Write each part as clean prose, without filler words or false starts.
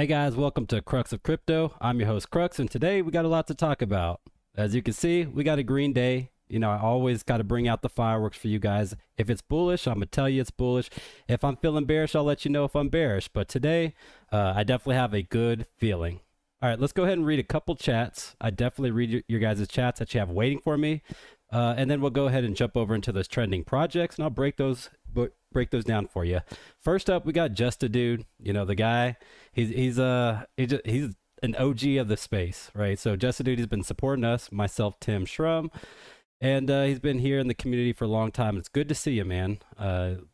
Hey guys, welcome to Crux of Crypto. I'm your host Crux, and today we got a lot to talk about. As you can see, we got a green day. You know, I always got to bring out the fireworks for you guys. If it's bullish, I'm going to tell you it's bullish. If I'm feeling bearish, I'll let you know if I'm bearish. But today, I definitely have a good feeling. All right, let's go ahead and read a couple chats. I definitely read your guys' chats that you have waiting for me. And then we'll go ahead and jump over into those trending projects, and I'll break those down for you. First up, we got Just a Dude. You know, the guy, he's an OG of the space, right? So Just a Dude, he's been supporting us, myself, Tim Shrum, and he's been here in the community for a long time. It's good to see you, man.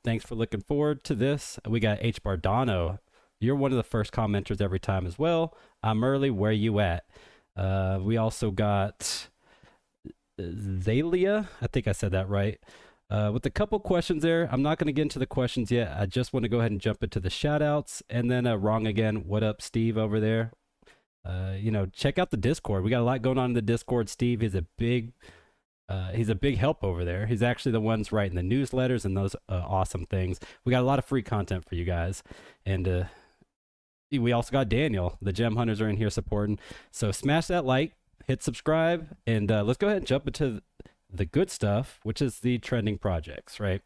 Thanks for looking forward to this. We got H Bardano. You're one of the first commenters every time as well. I'm early. Where you at? We also got Zalia. I think I said that right. With a couple questions there. I'm not going to get into the questions yet. I just want to go ahead and jump into the shout outs. And then wrong again. What up, Steve, over there? You know, check out the Discord. We got a lot going on in the Discord. Steve is he's a big help over there. He's actually the ones writing the newsletters and those awesome things. We got a lot of free content for you guys. And we also got Daniel. The gem hunters are in here supporting. So smash that like, hit subscribe, and let's go ahead and jump into the good stuff, which is the trending projects, right?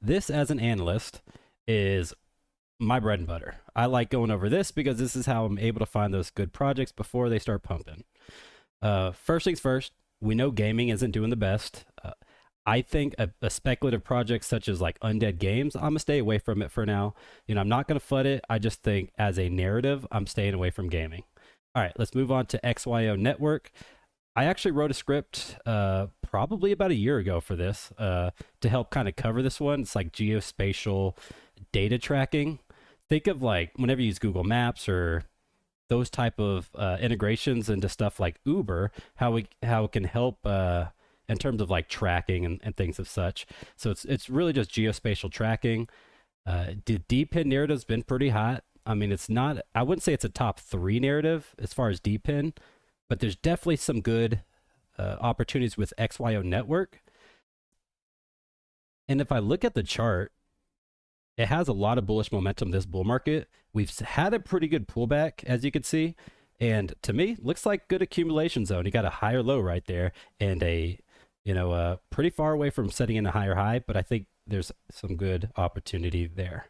This, as an analyst, is my bread and butter. I like going over this because this is how I'm able to find those good projects before they start pumping. First things first, we know gaming isn't doing the best. I think a speculative project such as like Undead Games, I'm gonna stay away from it for now. You know, I'm not gonna flood it. I just think as a narrative, I'm staying away from gaming. All right, let's move on to XYO Network. I actually wrote a script probably about a year ago for this to help kind of cover this one. It's like geospatial data tracking. Think of like whenever you use Google Maps or those type of integrations into stuff like Uber, how it can help in terms of like tracking and things of such. So it's really just geospatial tracking. The DPIN narrative's been pretty hot. I mean, it's not, I wouldn't say it's a top 3 narrative as far as DPIN, but there's definitely some good opportunities with XYO Network. And if I look at the chart, it has a lot of bullish momentum this bull market. We've had a pretty good pullback, as you can see. And to me, looks like good accumulation zone. You got a higher low right there and pretty far away from setting in a higher high, but I think there's some good opportunity there.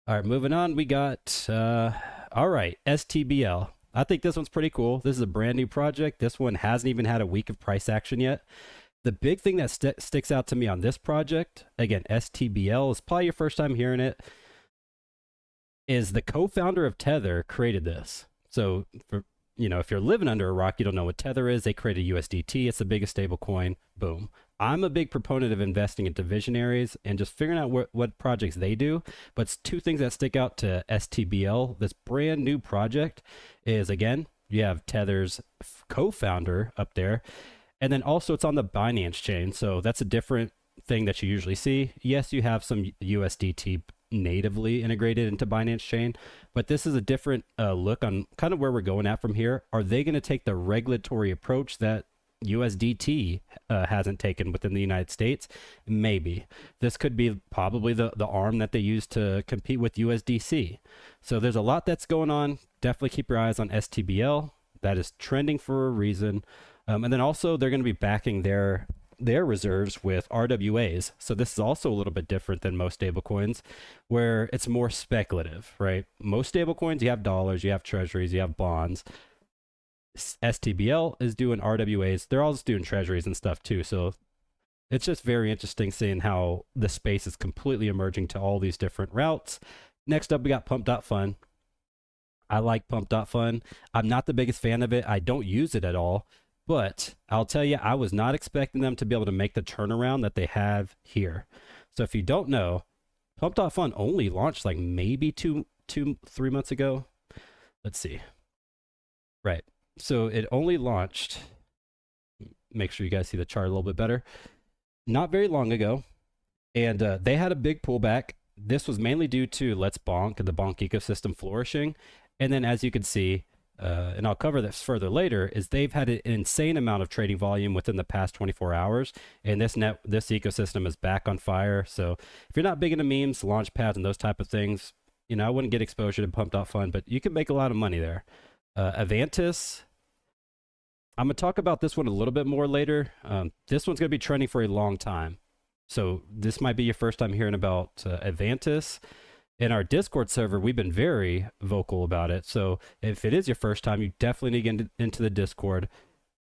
All right, moving on, we got, all right, STBL. I think this one's pretty cool. This is a brand new project. This one hasn't even had a week of price action yet. The big thing that sticks out to me on this project, again, STBL, is probably your first time hearing it, is the co-founder of Tether created this. So, if you're living under a rock, you don't know what Tether is. They created USDT. It's the biggest stable coin. Boom. I'm a big proponent of investing into visionaries and just figuring out what projects they do. But it's two things that stick out to STBL. This brand new project is, again, you have Tether's co-founder up there. And then also it's on the Binance chain. So that's a different thing that you usually see. Yes, you have some USDT natively integrated into Binance chain, but this is a different look on kind of where we're going at from here. Are they going to take the regulatory approach that USDT hasn't taken within the United States? Maybe. This could be probably the arm that they use to compete with USDC. So there's a lot that's going on. Definitely keep your eyes on STBL. That is trending for a reason. And then also they're going to be backing their reserves with RWAs. So this is also a little bit different than most stablecoins, where it's more speculative, right? Most stablecoins, you have dollars, you have treasuries, you have bonds. STBL is doing RWAs. They're also doing treasuries and stuff too. So it's just very interesting seeing how the space is completely emerging to all these different routes. Next up, we got Pump.Fun. I like Pump.Fun. I'm not the biggest fan of it. I don't use it at all. But I'll tell you, I was not expecting them to be able to make the turnaround that they have here. So if you don't know, Pump.Fun only launched like maybe 3 months ago. Let's see. Right. So it only launched, make sure you guys see the chart a little bit better, not very long ago. And they had a big pullback. This was mainly due to Let's Bonk and the Bonk ecosystem flourishing. And then as you can see, and I'll cover this further later, is they've had an insane amount of trading volume within the past 24 hours, and this ecosystem is back on fire. So if you're not big into memes, launch pads, and those type of things, I wouldn't get exposure to Pump.Fun, but you can make a lot of money there. Avantis, I'm going to talk about this one a little bit more later. This one's going to be trending for a long time. So this might be your first time hearing about Avantis. In our Discord server, we've been very vocal about it. So if it is your first time, you definitely need to get into the Discord.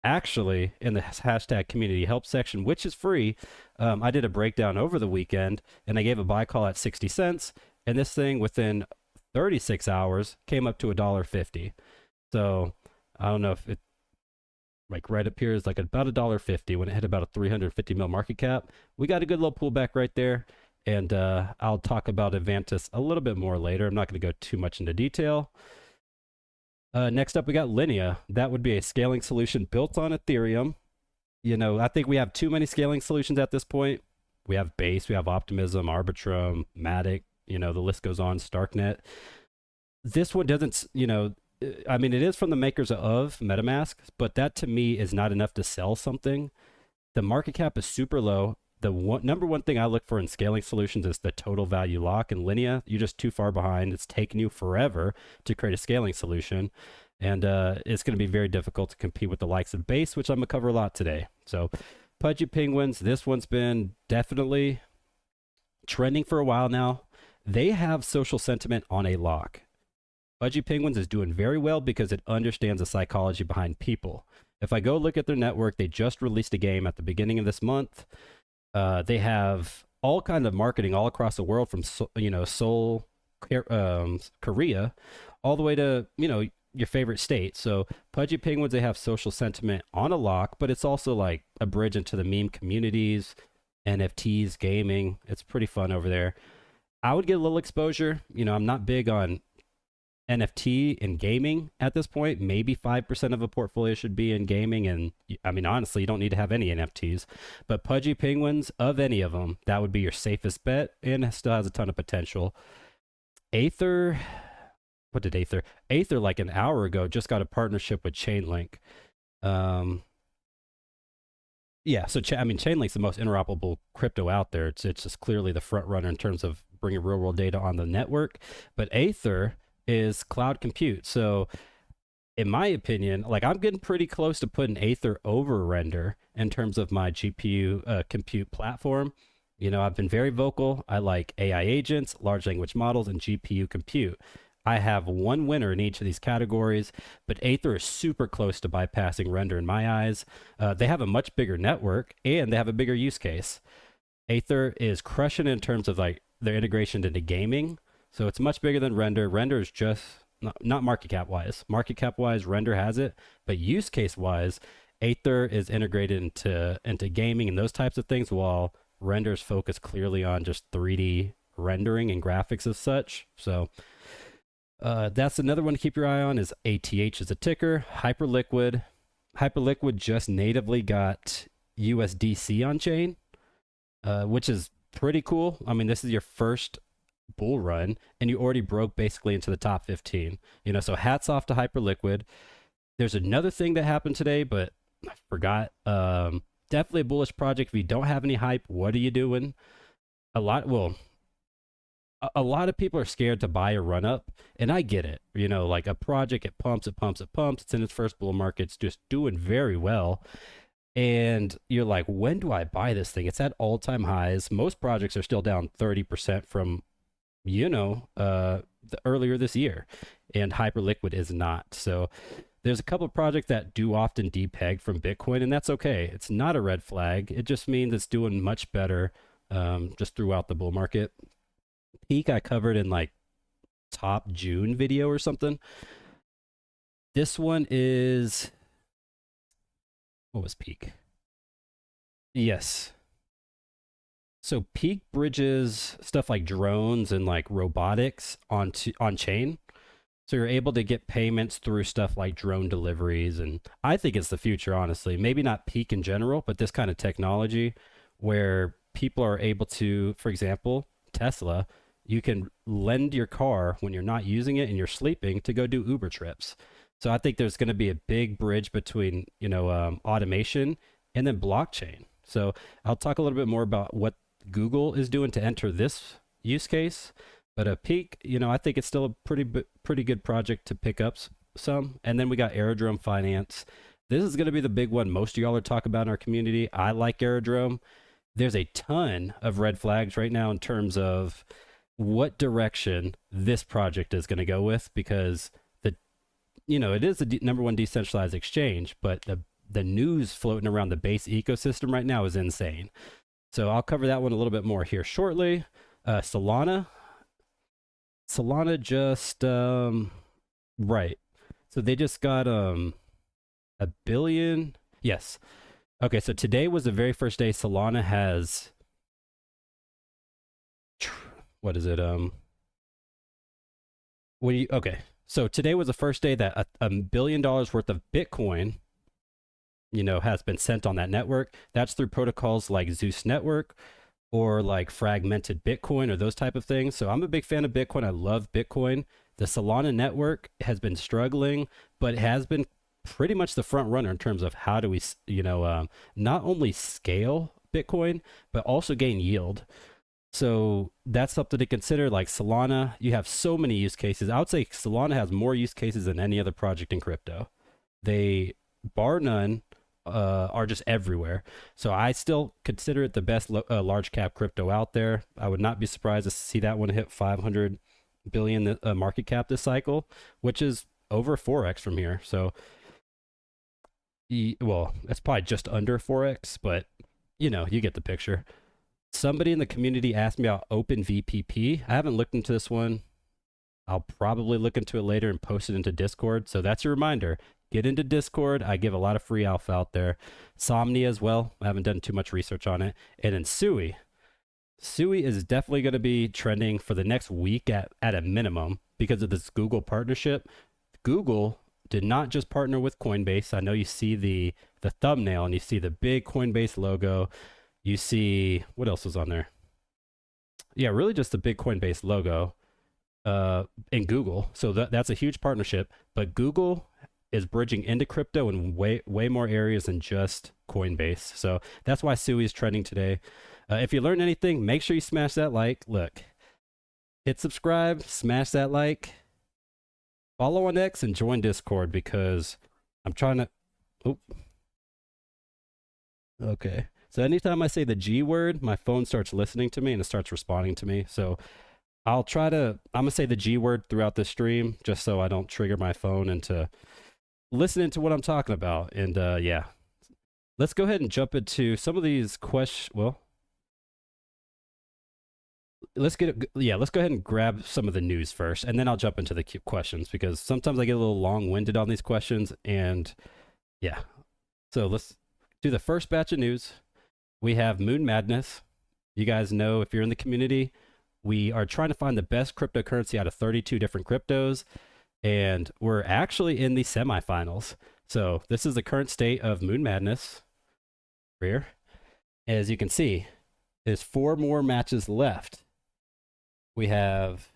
Actually, in the hashtag community help section, which is free, I did a breakdown over the weekend, and I gave a buy call at 60 cents. And this thing within 36 hours came up to $1.50. So I don't know if it like right up here is like about $1.50 when it hit about a 350 mil market cap. We got a good little pullback right there. And I'll talk about Avantis a little bit more later. I'm not going to go too much into detail. Next up, we got Linea. That would be a scaling solution built on Ethereum. I think we have too many scaling solutions at this point. We have Base, we have Optimism, Arbitrum, Matic, the list goes on, Starknet. This one doesn't, I mean, it is from the makers of MetaMask, but that to me is not enough to sell something. The market cap is super low. The number one thing I look for in scaling solutions is the total value lock. In Linea, you're just too far behind. It's taken you forever to create a scaling solution. And it's going to be very difficult to compete with the likes of Base, which I'm going to cover a lot today. So Pudgy Penguins, this one's been definitely trending for a while now. They have social sentiment on a lock. Pudgy Penguins is doing very well because it understands the psychology behind people. If I go look at their network, they just released a game at the beginning of this month. They have all kinds of marketing all across the world from, Seoul, Korea, all the way to, your favorite state. So Pudgy Penguins, they have social sentiment on a lock, but it's also like a bridge into the meme communities, NFTs, gaming. It's pretty fun over there. I would get a little exposure. I'm not big on NFT and gaming at this point. Maybe 5% of a portfolio should be in gaming. And I mean, honestly, you don't need to have any NFTs. But Pudgy Penguins, of any of them, that would be your safest bet and it still has a ton of potential. Aether, what did Aether? Aether, like an hour ago, just got a partnership with Chainlink. Yeah, so Chainlink's the most interoperable crypto out there. It's just clearly the front runner in terms of bringing real world data on the network. But Aether is cloud compute. So in my opinion, like I'm getting pretty close to putting Aether over Render in terms of my GPU compute platform. I've been very vocal. I like AI agents, large language models, and GPU compute. I have one winner in each of these categories, but Aether is super close to bypassing Render in my eyes. They have a much bigger network and they have a bigger use case. Aether is crushing in terms of like their integration into gaming. So it's much bigger than Render. Render is just not market cap wise. Market cap wise, Render has it, but use case wise, Aether is integrated into gaming and those types of things, while Render's focused clearly on just 3D rendering and graphics as such. So that's another one to keep your eye on. Is ATH as a ticker. Hyperliquid. Hyperliquid just natively got USDC on chain, which is pretty cool. I mean, this is your first bull run and you already broke basically into the top 15. So hats off to Hyperliquid. There's another thing that happened today, but I forgot. Definitely a bullish project. If you don't have any hype, what are you doing? A lot of people are scared to buy a run up, and I get it. Like a project, it pumps. It's in its first bull market. It's just doing very well. And you're like, when do I buy this thing? It's at all-time highs. Most projects are still down 30% from earlier this year, and Hyperliquid is not. So there's a couple of projects that do often depeg from Bitcoin, and that's okay. It's not a red flag. It just means it's doing much better just throughout the bull market. Peak I covered in like top June video or something. This one is, what was Peak? Yes. So Peak bridges stuff like drones and like robotics on chain. So you're able to get payments through stuff like drone deliveries. And I think it's the future, honestly. Maybe not Peak in general, but this kind of technology where people are able to, for example, Tesla, you can lend your car when you're not using it and you're sleeping to go do Uber trips. So I think there's going to be a big bridge between, automation and then blockchain. So I'll talk a little bit more about what Google is doing to enter this use case. But a peak, I think it's still a pretty good project to pick up some. And then we got Aerodrome Finance. This is going to be the big one most of y'all are talking about in our community. I like Aerodrome. There's a ton of red flags right now in terms of what direction this project is going to go with, because it is the number one decentralized exchange, but the news floating around the Base ecosystem right now is insane. So I'll cover that one a little bit more here shortly. Solana just right. So they just got $1 billion. Yes. Okay, so today was the very first day Solana has what is it? Okay. So today was the first day that $1 billion worth of Bitcoin, has been sent on that network. That's through protocols like Zeus Network or like fragmented Bitcoin or those type of things. So I'm a big fan of Bitcoin. I love Bitcoin. The Solana network has been struggling, but it has been pretty much the front runner in terms of how do we, not only scale Bitcoin, but also gain yield. So that's something to consider. Like Solana, you have so many use cases. I would say Solana has more use cases than any other project in crypto. They, bar none, are just everywhere. So I still consider it the best large cap crypto out there. I would not be surprised to see that one hit 500 billion market cap this cycle, which is over 4x from here. So, well, it's probably just under 4x, but you get the picture. Somebody in the community asked me about OpenVPP. I haven't looked into this one. I'll probably look into it later and post it into Discord. So that's a reminder. Get into Discord. I give a lot of free alpha out there. Somnia as well. I haven't done too much research on it. And then Sui. Sui is definitely going to be trending for the next week at a minimum because of this Google partnership. Google did not just partner with Coinbase. I know you see the thumbnail and you see the big Coinbase logo. You see, what else was on there? Yeah, really just the big Coinbase logo in Google. So that's a huge partnership. But Google is bridging into crypto in way more areas than just Coinbase. So that's why Sui is trending today. If you learned anything, make sure you smash that like. Look, hit subscribe, smash that like, follow on X, and join Discord because I'm trying to... Oop. Okay. So anytime I say the G word, my phone starts listening to me and it starts responding to me. So I'm going to say the G word throughout the stream just so I don't trigger my phone into listening to what I'm talking about. And yeah, let's go ahead and jump into some of these questions. Well, let's go ahead and grab some of the news first, and then I'll jump into the questions because sometimes I get a little long-winded on these questions. And yeah, so let's do the first batch of news. We have Moon Madness. You guys know, if you're in the community, we are trying to find the best cryptocurrency out of 32 different cryptos, and we're actually in the semifinals. So this is the current state of Moon Madness. Here, as you can see, there's 4 more matches left. We have,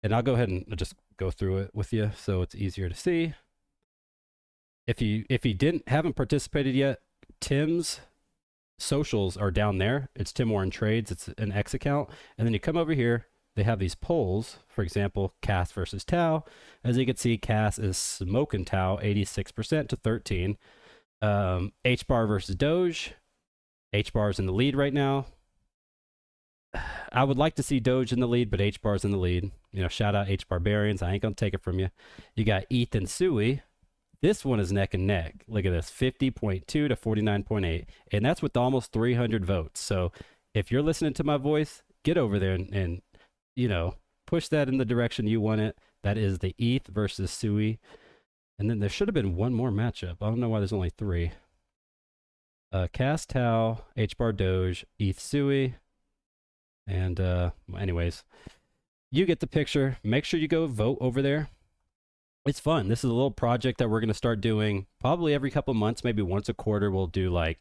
and I'll go ahead and just go through it with you so it's easier to see. If you haven't participated yet, Tim's socials are down there. It's Tim Warren Trades. It's an X account. And then you come over here, they have these polls. For example, CAS versus Tau. As you can see, CAS is smoking Tau 86% to 13. HBAR versus Doge. HBAR is in the lead right now. I would like to see Doge in the lead, but HBAR is in the lead. Shout out HBARbarians. I ain't gonna take it from you. You got ETH and Sui. This one is neck and neck. Look at this, 50.2 to 49.8. And that's with almost 300 votes. So if you're listening to my voice, get over there and push that in the direction you want it. That is the ETH versus Sui. And then there should have been one more matchup. I don't know why there's only 3. CAS Tau, HBAR Doge, ETH Sui. And anyways, you get the picture. Make sure you go vote over there. It's fun. This is a little project that we're going to start doing probably every couple months, maybe once a quarter. We'll do like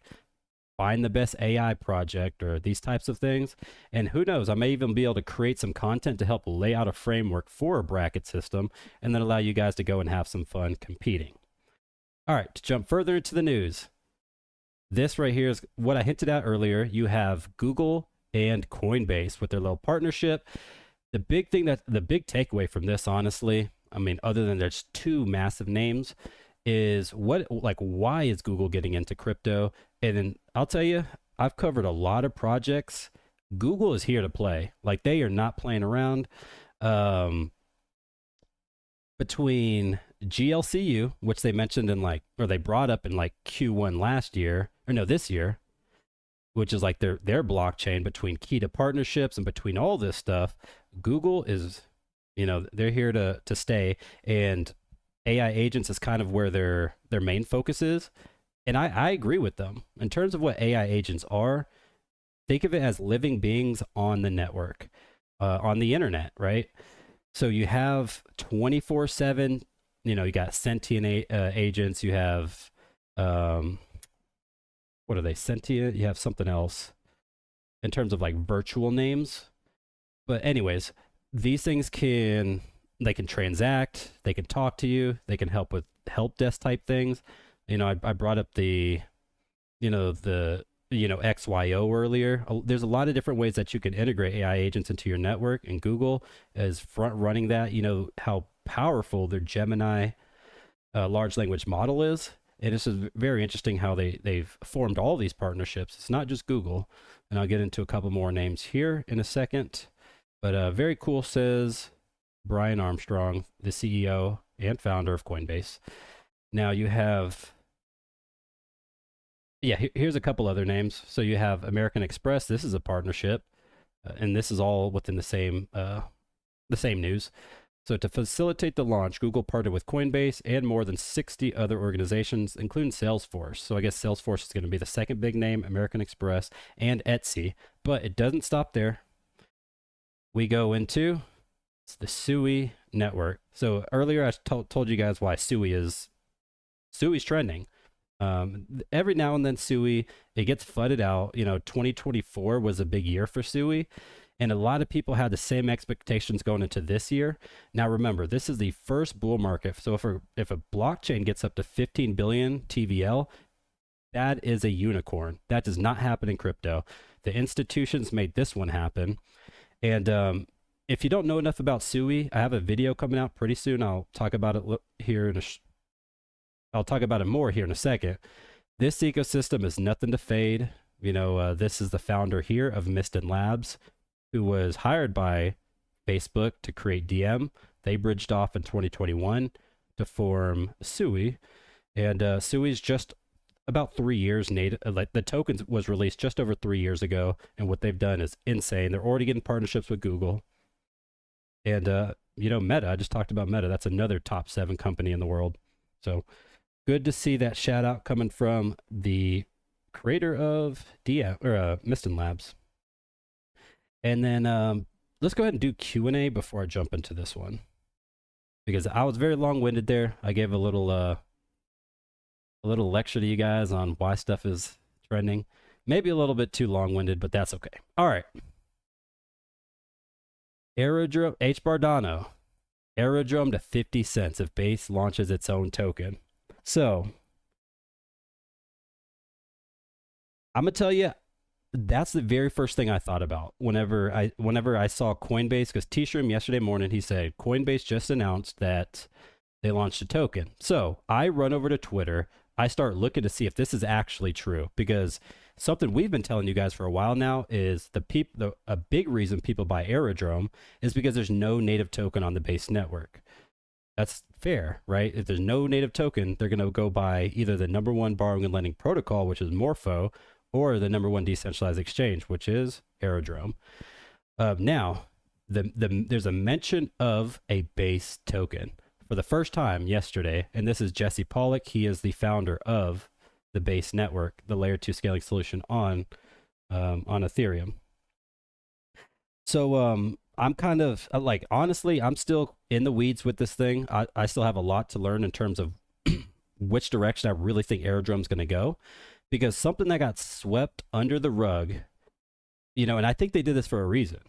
find the best AI project or these types of things. And who knows, I may even be able to create some content to help lay out a framework for a bracket system and then allow you guys to go and have some fun competing. All right, to jump further into the news. This right here is what I hinted at earlier. You have Google and Coinbase with their little partnership. the big takeaway from this, honestly, I mean, other than there's two massive names, is why is Google getting into crypto? And then I'll tell you, I've covered a lot of projects. Google is here to play. Like, they are not playing around. Between GLCU, which they mentioned they brought up in like Q1 last year, or no, this year, which is like their blockchain, between key to partnerships and between all this stuff, Google is, they're here to stay, and AI agents is kind of where their main focus is. And I agree with them. In terms of what AI agents are, think of it as living beings on the network, on the internet, right? So you have 24/7, you got sentient agents, you have, what are they, sentient? You have something else in terms of like virtual names. But anyways, these things they can transact, they can talk to you, they can help with help desk type things. I brought up the XYO earlier. There's a lot of different ways that you can integrate AI agents into your network, and Google is front running that. How powerful their Gemini large language model is. And this is very interesting how they've formed all these partnerships. It's not just Google, and I'll get into a couple more names here in a second. But very cool, says Brian Armstrong, the CEO and founder of Coinbase. Now you have, here's a couple other names. So you have American Express. This is a partnership, and this is all within the same news. So to facilitate the launch, Google partnered with Coinbase and more than 60 other organizations, including Salesforce. So I guess Salesforce is going to be the second big name, American Express, and Etsy. But it doesn't stop there. We go into the SUI network. So earlier I told you guys why SUI's trending. Every now and then SUI, it gets flooded out. 2024 was a big year for SUI. And a lot of people had the same expectations going into this year. Now, remember, this is the first bull market. So if a blockchain gets up to 15 billion TVL, that is a unicorn. That does not happen in crypto. The institutions made this one happen. And if you don't know enough about SUI, I have a video coming out pretty soon. I'll talk about it here I'll talk about it more here in a second. This ecosystem is nothing to fade. This is the founder here of Miston Labs, who was hired by Facebook to create DM. They bridged off in 2021 to form SUI. And SUI is just about 3 years native. Like, the token was released just over 3 years ago. And what they've done is insane. They're already getting partnerships with Google. And, Meta, I just talked about Meta. That's another top 7 company in the world. So good to see that shout out coming from the creator of Miston Labs. And then let's go ahead and do Q&A before I jump into this one, because I was very long-winded there. I gave a little lecture to you guys on why stuff is trending. Maybe a little bit too long-winded, but that's okay. All right. Aerodrome, H. Bardano. Aerodrome to 50 cents if Base launches its own token. So I'm going to tell you, that's the very first thing I thought about whenever I saw Coinbase, because T-Shroom yesterday morning, he said Coinbase just announced that they launched a token. So I run over to Twitter. I start looking to see if this is actually true, because something we've been telling you guys for a while now is a big reason people buy Aerodrome is because there's no native token on the Base network. That's fair, right? If there's no native token, they're going to go buy either the #1 borrowing and lending protocol, which is Morpho, or the #1 decentralized exchange, which is Aerodrome. Now, there's a mention of a Base token for the first time yesterday, and this is Jesse Pollock. He is the founder of the Base network, the layer 2 scaling solution on Ethereum. So I'm kind of honestly, I'm still in the weeds with this thing. I still have a lot to learn in terms of which direction I really think Aerodrome's going to go, because something that got swept under the rug, and I think they did this for a reason.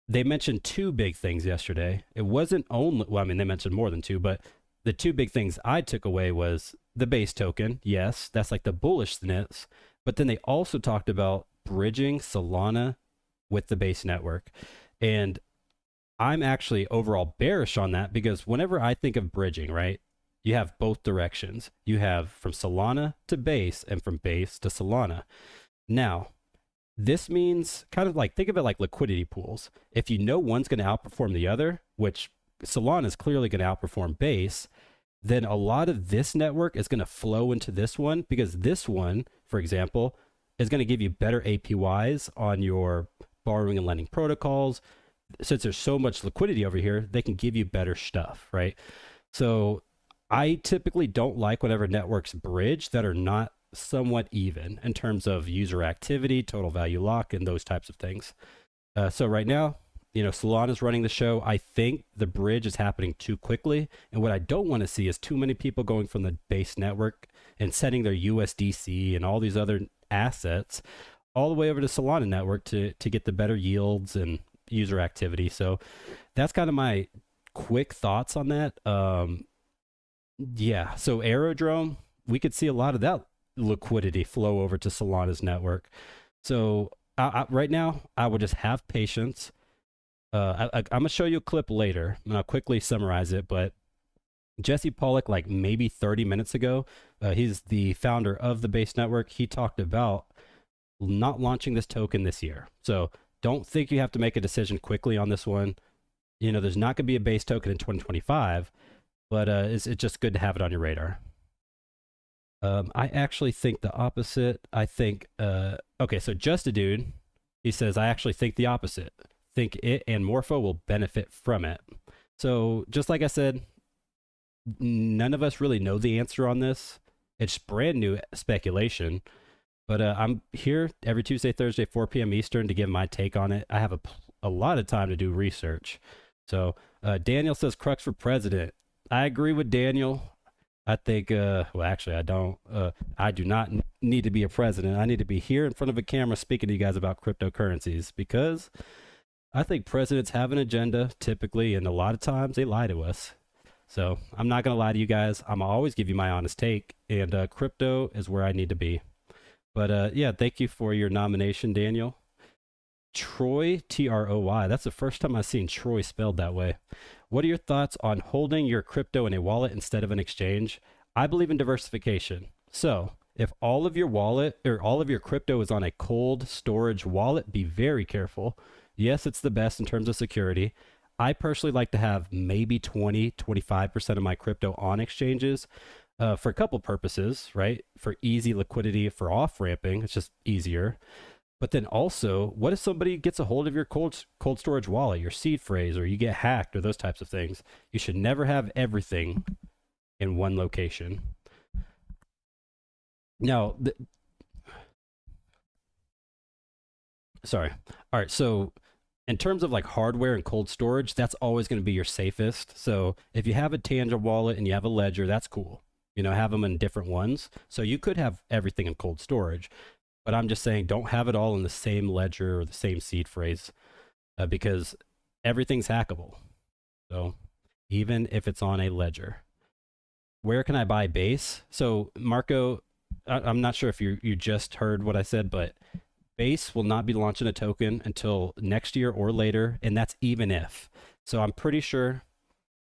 They mentioned 2 big things yesterday. It wasn't only, they mentioned more than 2, but the 2 big things I took away was the Base token. Yes, that's like the bullishness, but then they also talked about bridging Solana with the Base network. And I'm actually overall bearish on that because whenever I think of bridging, right, you have both directions. You have from Solana to Base and from Base to Solana. Now, this means kind of like, think of it like liquidity pools. If you know one's going to outperform the other, which Solana is clearly going to outperform Base, then a lot of this network is going to flow into this one because this one, for example, is going to give you better APYs on your borrowing and lending protocols. Since there's so much liquidity over here, they can give you better stuff, right? So I typically don't like whenever networks bridge that are not somewhat even in terms of user activity, total value lock, and those types of things. So right now, Solana's running the show. I think the bridge is happening too quickly. And what I don't want to see is too many people going from the base network and sending their USDC and all these other assets all the way over to Solana network to get the better yields and user activity. So that's kind of my quick thoughts on that. Yeah, so Aerodrome, we could see a lot of that liquidity flow over to Solana's network. So right now, I would just have patience. I'm going to show you a clip later, and I'll quickly summarize it, but Jesse Pollock, like maybe 30 minutes ago, he's the founder of the Base Network. He talked about not launching this token this year. So don't think you have to make a decision quickly on this one. There's not going to be a Base token in 2025, but it's just good to have it on your radar. I actually think the opposite. I think, okay, so Just a Dude, he says, I actually think the opposite. Think it and Morpho will benefit from it. So just like I said, none of us really know the answer on this. It's brand new speculation, but I'm here every Tuesday, Thursday, 4 p.m. Eastern to give my take on it. I have a lot of time to do research. So Daniel says Crux for president. I agree with Daniel. I think, well, actually, I don't. I do not need to be a president. I need to be here in front of a camera speaking to you guys about cryptocurrencies because I think presidents have an agenda typically, and a lot of times they lie to us. So I'm not going to lie to you guys. I'm always give you my honest take, and crypto is where I need to be. But yeah, thank you for your nomination, Daniel. Troy, Troy. That's the first time I've seen Troy spelled that way. What are your thoughts on holding your crypto in a wallet instead of an exchange? I believe in diversification. So if all of your wallet or all of your crypto is on a cold storage wallet, be very careful. Yes, it's the best in terms of security. I personally like to have maybe 20-25% of my crypto on exchanges for a couple purposes, right? For easy liquidity, for off-ramping, it's just easier. But then also, what if somebody gets a hold of your cold storage wallet, your seed phrase, or you get hacked or those types of things? You should never have everything in one location. Now, sorry. All right, so in terms of like hardware and cold storage, that's always going to be your safest. So if you have a Tangent wallet and you have a Ledger, that's cool. Have them in different ones. So you could have everything in cold storage. But I'm just saying, don't have it all in the same ledger or the same seed phrase because everything's hackable. So even if it's on a ledger. Where can I buy Base? So Marco, I'm not sure if you just heard what I said, but Base will not be launching a token until next year or later, and that's even if. So I'm pretty sure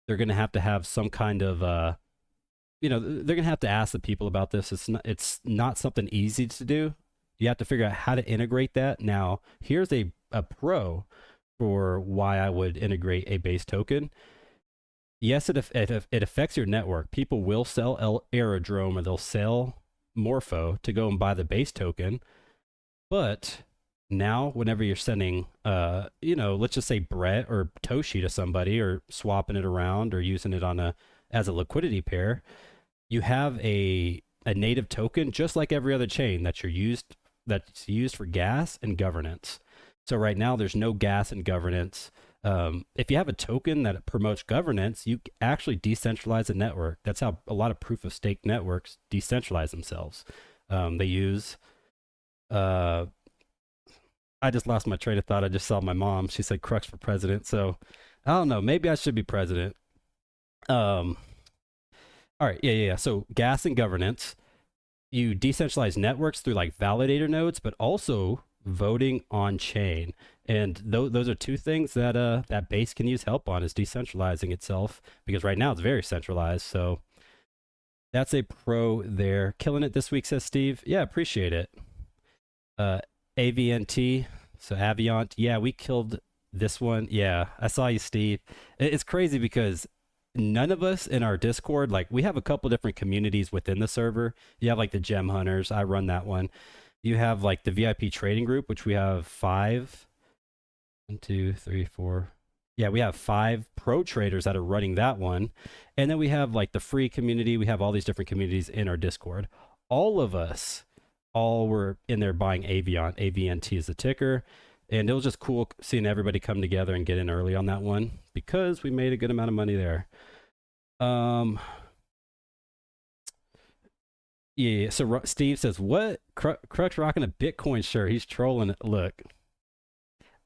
they're going to have some kind of, they're going to have to ask the people about this. It's not something easy to do. You have to figure out how to integrate that. Now, here's a pro for why I would integrate a Base token. Yes, it affects your network. People will sell Aerodrome or they'll sell Morpho to go and buy the Base token. But now, whenever you're sending, let's just say Brett or Toshi to somebody or swapping it around or using it as a liquidity pair, you have a native token just like every other chain that's used for gas and governance. So right now there's no gas and governance. If you have a token that promotes governance, you actually decentralize a network. That's how a lot of proof of stake networks decentralize themselves. They use, I just lost my train of thought. I just saw my mom. She said Crux for president. So I don't know. Maybe I should be president. All right. Yeah. So gas and governance. You decentralize networks through like validator nodes, but also voting on chain. And those are two things that that Base can use help on, is decentralizing itself, because right now it's very centralized. So that's a pro there. Killing it this week, says Steve. Yeah, appreciate it. AVNT, so Aviant. Yeah, we killed this one. Yeah, I saw you, Steve. It's crazy because none of us in our Discord, like, we have a couple different communities within the server. You have like the Gem Hunters. I run that one. You have like the VIP trading group, which we have 5. 1, 2, 3, 4. Yeah, we have 5 pro traders that are running that one. And then we have like the free community. We have all these different communities in our Discord. All of us, all were in there buying Aviant. AVNT is the ticker. And it was just cool seeing everybody come together and get in early on that one, because we made a good amount of money there. Yeah, so Steve says, what? Crux rocking a Bitcoin shirt. He's trolling it. Look,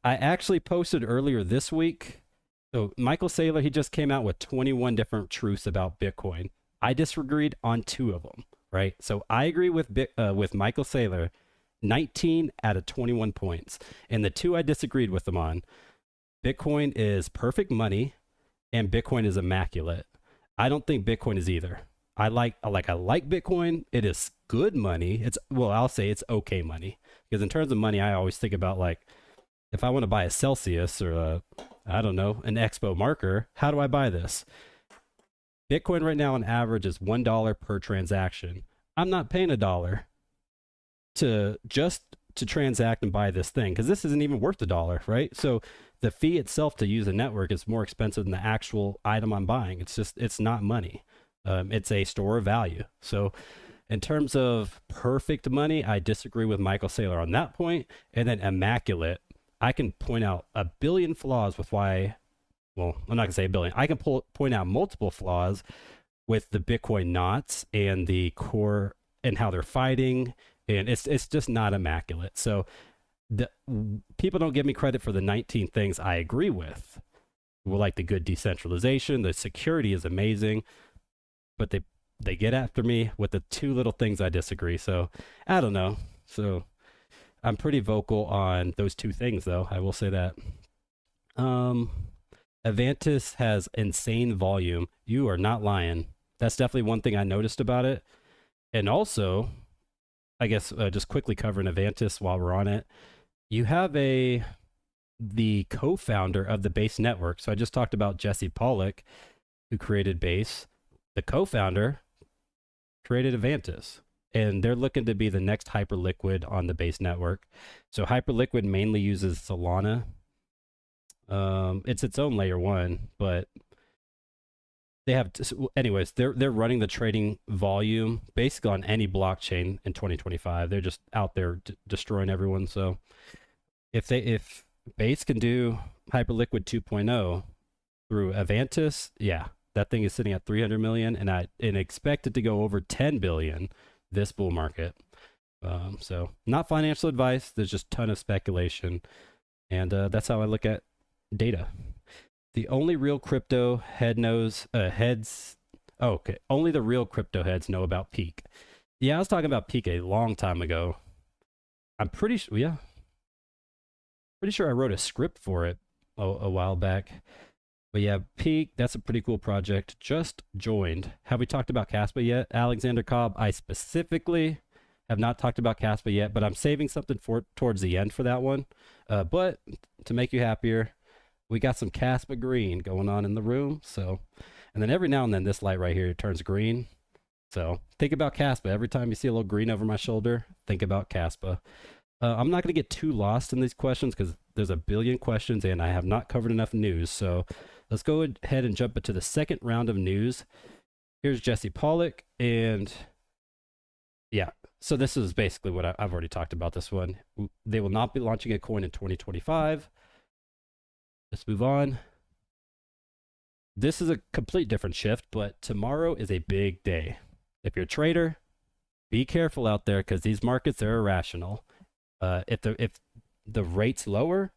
I actually posted earlier this week. So Michael Saylor, he just came out with 21 different truths about Bitcoin. I disagreed on 2 of them, right? So I agree with Michael Saylor, 19 out of 21 points. And the 2 I disagreed with him on: Bitcoin is perfect money and Bitcoin is immaculate. I don't think Bitcoin is either. I like Bitcoin. It is good money. I'll say it's okay money, because in terms of money, I always think about, like, if I want to buy a Celsius or I don't know, an Expo marker, how do I buy this? Bitcoin right now on average is $1 per transaction. I'm not paying $1 to transact and buy this thing, because this isn't even worth $1, right? So the fee itself to use a network is more expensive than the actual item I'm buying. It's not money. It's a store of value. So in terms of perfect money, I disagree with Michael Saylor on that point. And then immaculate, I can point out a billion flaws with why, well, I'm not gonna say a billion. I can point out multiple flaws with the Bitcoin knots and the core and how they're fighting. And it's just not immaculate. So people don't give me credit for the 19 things I agree with. Well, like the good decentralization, the security is amazing, but they get after me with the 2 little things I disagree. So I don't know. So I'm pretty vocal on those 2 things, though. I will say that. Avantis has insane volume. You are not lying. That's definitely one thing I noticed about it. And also, I guess just quickly covering Avantis while we're on it, you have the co-founder of the Base network. So I just talked about Jesse Pollock, who created Base. The co-founder created Avantis, and they're looking to be the next Hyperliquid on the Base network. So Hyperliquid mainly uses Solana. It's its own layer 1, but they have, anyways, they're running the trading volume basically on any blockchain in 2025. They're just out there destroying everyone. So if Base can do Hyperliquid 2.0 through Avantis, yeah, that thing is sitting at 300 million, and I expect it to go over 10 billion this bull market. So not financial advice. There's just a ton of speculation, and that's how I look at data. The only real crypto heads. Oh, okay. Only the real crypto heads know about Peak. Yeah, I was talking about Peak a long time ago. I'm pretty sure. Yeah, pretty sure I wrote a script for it a while back. But yeah, Peak, that's a pretty cool project. Just joined. Have we talked about Kaspa yet? Alexander Cobb, I specifically have not talked about Kaspa yet, but I'm saving something towards the end for that one. But to make you happier, we got some Kaspa green going on in the room. So, and then every now and then this light right here turns green. So think about Kaspa. Every time you see a little green over my shoulder, think about Kaspa. I'm not going to get too lost in these questions because there's a billion questions and I have not covered enough news. So let's go ahead and jump into the second round of news. Here's Jesse Pollock. And yeah, so this is basically what I've already talked about this one. They will not be launching a coin in 2025. Let's move on. This is a complete different shift, but tomorrow is a big day. If you're a trader, be careful out there because these markets are irrational. If the rate's lower,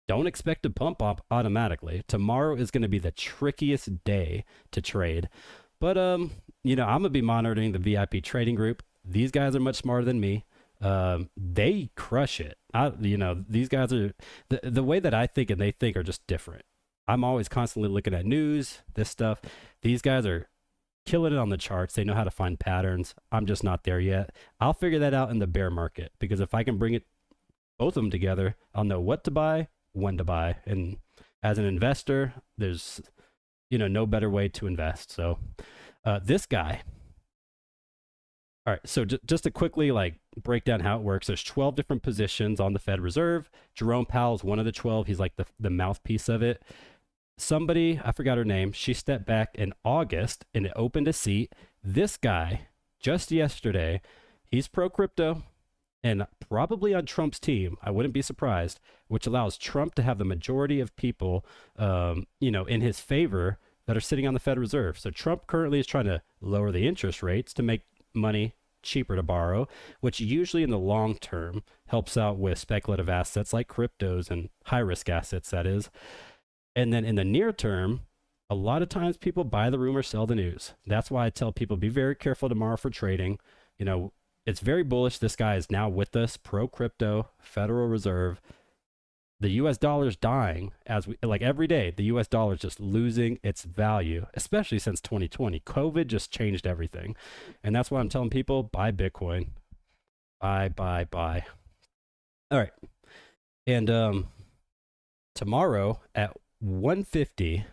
don't expect to pump up automatically. Tomorrow is going to be the trickiest day to trade. But you know, I'm gonna be monitoring the VIP trading group. These guys are much smarter than me. They crush it You know, these guys are the way that I think and they think are just different. I'm always constantly looking at news, this stuff. These guys are killing it on the charts. They know how to find patterns. I'm just not there yet. I'll figure that out in the bear market, because if I can bring both of them together, I'll know what to buy, when to buy. And as an investor, there's, you know, no better way to invest. So this guy. All right, so just to quickly like break down how it works, there's 12 different positions on the Fed Reserve. Jerome Powell's one of the 12. He's like the mouthpiece of it. Somebody, I forgot her name, she stepped back in August and it opened a seat. This guy, just yesterday, he's pro crypto and probably on Trump's team. I wouldn't be surprised, which allows Trump to have the majority of people, you know, in his favor that are sitting on the Fed Reserve. So Trump currently is trying to lower the interest rates to make money cheaper to borrow, which usually in the long term helps out with speculative assets like cryptos and high risk assets, that is. And then in the near term, a lot of times people buy the rumor, sell the news. That's why I tell people be very careful tomorrow for trading. You know, it's very bullish. This guy is now with us, pro crypto, Federal Reserve. The US dollar is dying like every day. The US dollar is just losing its value, especially since 2020. COVID just changed everything. And that's why I'm telling people buy Bitcoin. Buy. All right. And tomorrow at 150.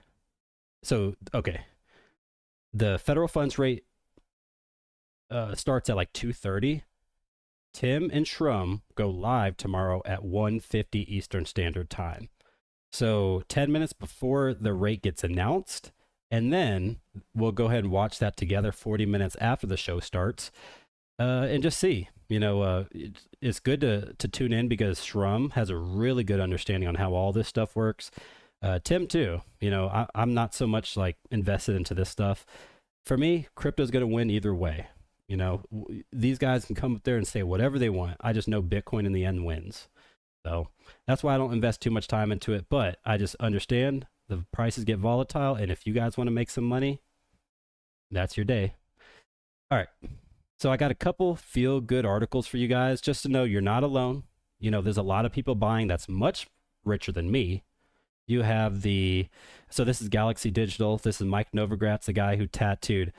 So, okay. The federal funds rate starts at like 2:30. Tim and Shrum go live tomorrow at 1:50 Eastern Standard Time. So 10 minutes before the rate gets announced, and then we'll go ahead and watch that together 40 minutes after the show starts, and just see. You know, it's good to tune in because Shrum has a really good understanding on how all this stuff works. Tim too. You know, I'm not so much like invested into this stuff. For me, crypto's going to win either way. You know, these guys can come up there and say whatever they want. I just know Bitcoin in the end wins. So that's why I don't invest too much time into it. But I just understand the prices get volatile. And if you guys want to make some money, that's your day. All right. So I got a couple feel good articles for you guys just to know you're not alone. You know, there's a lot of people buying that's much richer than me. You have so this is Galaxy Digital. This is Mike Novogratz, the guy who tattooed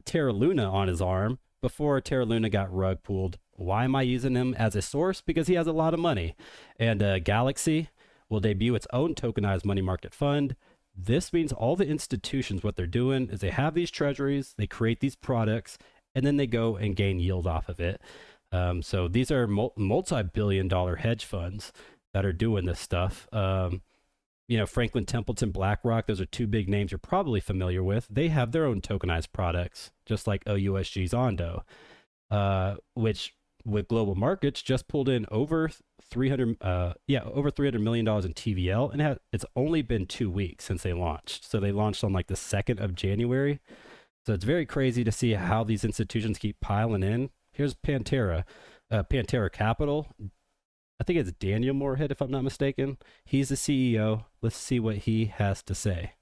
Terra Luna on his arm before Terra Luna got rug pulled. Why am I using him as a source? Because he has a lot of money. And Galaxy will debut its own tokenized money market fund. This means all the institutions, what they're doing is they have these treasuries, they create these products, and then they go and gain yield off of it. So these are multi-billion-dollar hedge funds that are doing this stuff. You know, Franklin Templeton, BlackRock, those are two big names you're probably familiar with. They have their own tokenized products, just like OUSG's Ondo, which with global markets just pulled in over $300 million in TVL, and it's only been 2 weeks since they launched. So they launched on like the 2nd of January. So it's very crazy to see how these institutions keep piling in. Here's Pantera, Pantera Capital. I think it's Daniel Morehead, if I'm not mistaken. He's the CEO. Let's see what he has to say.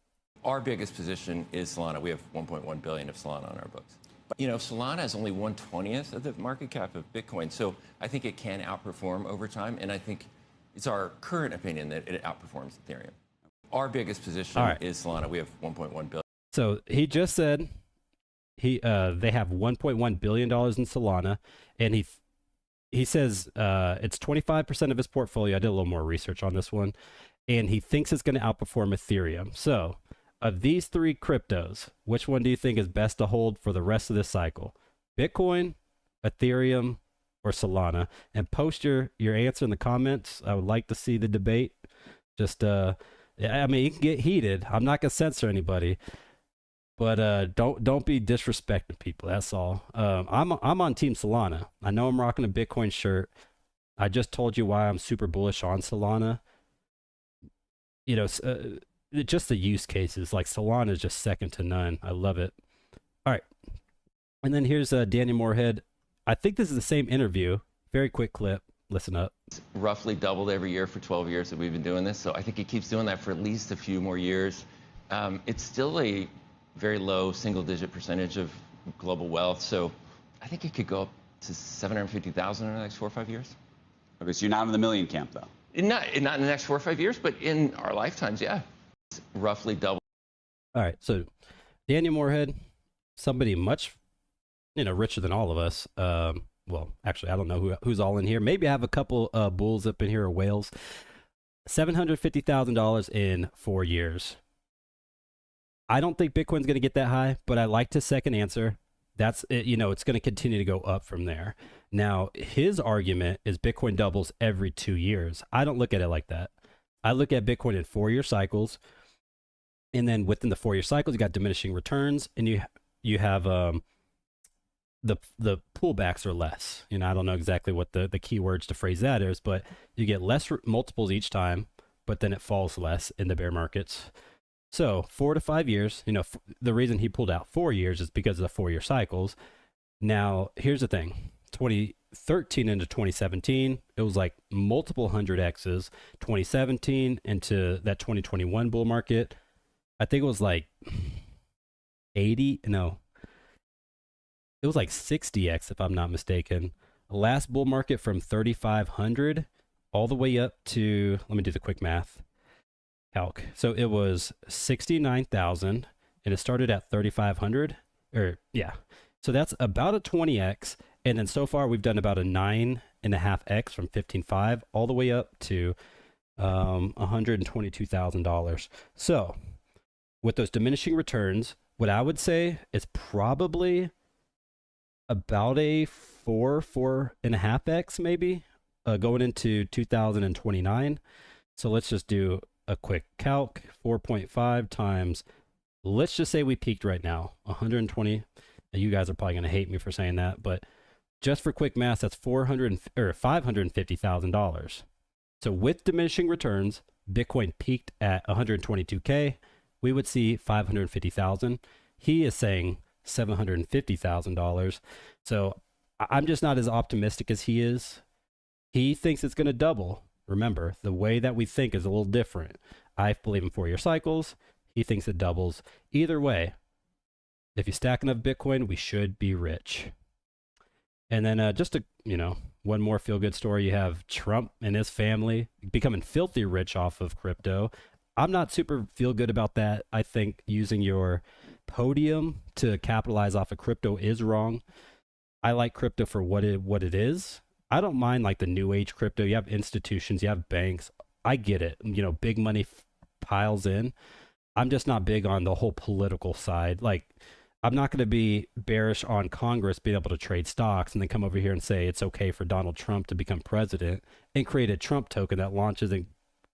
Our biggest position is Solana. We have 1.1 billion of Solana on our books. But, you know, Solana is only 1/20th of the market cap of Bitcoin. So I think it can outperform over time. And I think it's our current opinion that it outperforms Ethereum. Our biggest position is Solana. We have 1.1 billion. So he just said they have $1.1 billion in Solana, and he says it's 25% of his portfolio. I did a little more research on this one, and he thinks it's going to outperform Ethereum. So of these three cryptos, which one do you think is best to hold for the rest of this cycle? Bitcoin, Ethereum, or Solana? And post your answer in the comments. I would like to see the debate. Just, I mean, it can get heated. I'm not going to censor anybody. But don't be disrespecting people. That's all. I'm on Team Solana. I know I'm rocking a Bitcoin shirt. I just told you why I'm super bullish on Solana. You know, just the use cases. Like Solana is just second to none. I love it. All right. And then here's Daniel Morehead. I think this is the same interview. Very quick clip. Listen up. It's roughly doubled every year for 12 years that we've been doing this. So I think it keeps doing that for at least a few more years. It's still a very low single-digit percentage of global wealth. So I think it could go up to 750,000 in the next 4 or 5 years. Okay, so you're not in the million camp, though. Not in the next 4 or 5 years, but in our lifetimes, yeah. It's roughly double. All right, so Daniel Morehead, somebody much, richer than all of us. Well, actually, I don't know who's all in here. Maybe I have a couple bulls up in here or whales. $750,000 in 4 years. I don't think Bitcoin's going to get that high, but I like to second answer. That's it, it's going to continue to go up from there. Now, his argument is Bitcoin doubles every 2 years. I don't look at it like that. I look at Bitcoin in 4-year cycles, and then within the 4-year cycles, you got diminishing returns, and you have the pullbacks are less. I don't know exactly what the keywords to phrase that is, but you get less multiples each time, but then it falls less in the bear markets. So 4 to 5 years, the reason he pulled out 4 years is because of the 4-year cycles. Now, here's the thing. 2013 into 2017, it was like multiple 100Xs. 2017 into that 2021 bull market, I think it was like 80, no. It was like 60X if I'm not mistaken. Last bull market from 3,500 all the way up to, let me do the quick math. Calc. So it was 69,000 and it started at 3,500 So that's about a 20X. And then so far we've done about a 9.5X from 15.5 all the way up to $122,000. So with those diminishing returns, what I would say is probably about a 4.5X maybe going into 2029. So let's just do a quick calc. 4.5 times, let's just say we peaked right now, 120. You guys are probably going to hate me for saying that, but just for quick math, that's $550,000. So with diminishing returns, Bitcoin peaked at 122K. We would see 550,000. He is saying $750,000. So I'm just not as optimistic as he is. He thinks it's going to double. Remember, the way that we think is a little different. I believe in 4-year cycles. He thinks it doubles. Either way, if you stack enough Bitcoin, we should be rich. And then just one more feel-good story. You have Trump and his family becoming filthy rich off of crypto. I'm not super feel-good about that. I think using your podium to capitalize off of crypto is wrong. I like crypto for what it is. I don't mind like the new age crypto. You have institutions, you have banks. I get it. Big money piles in. I'm just not big on the whole political side. Like, I'm not going to be bearish on Congress being able to trade stocks and then come over here and say it's okay for Donald Trump to become president and create a Trump token that launches and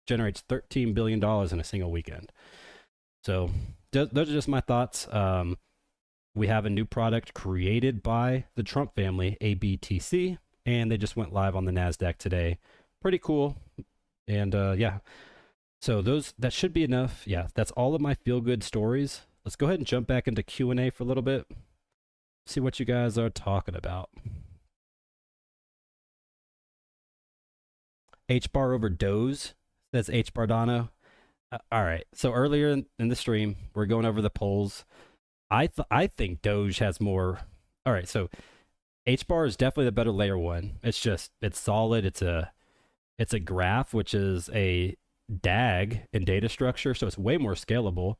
generates $13 billion in a single weekend. So those are just my thoughts. We have a new product created by the Trump family, ABTC, and they just went live on the NASDAQ today. Pretty cool. And yeah, so that should be enough. Yeah, that's all of my feel-good stories. Let's go ahead and jump back into Q&A for a little bit. See what you guys are talking about. H-bar over Doge, says H-Bardano. All right, so earlier in the stream, we're going over the polls. I think Doge has more. All right, so H-bar is definitely the better layer one. It's solid. It's a graph, which is a DAG in data structure, so it's way more scalable.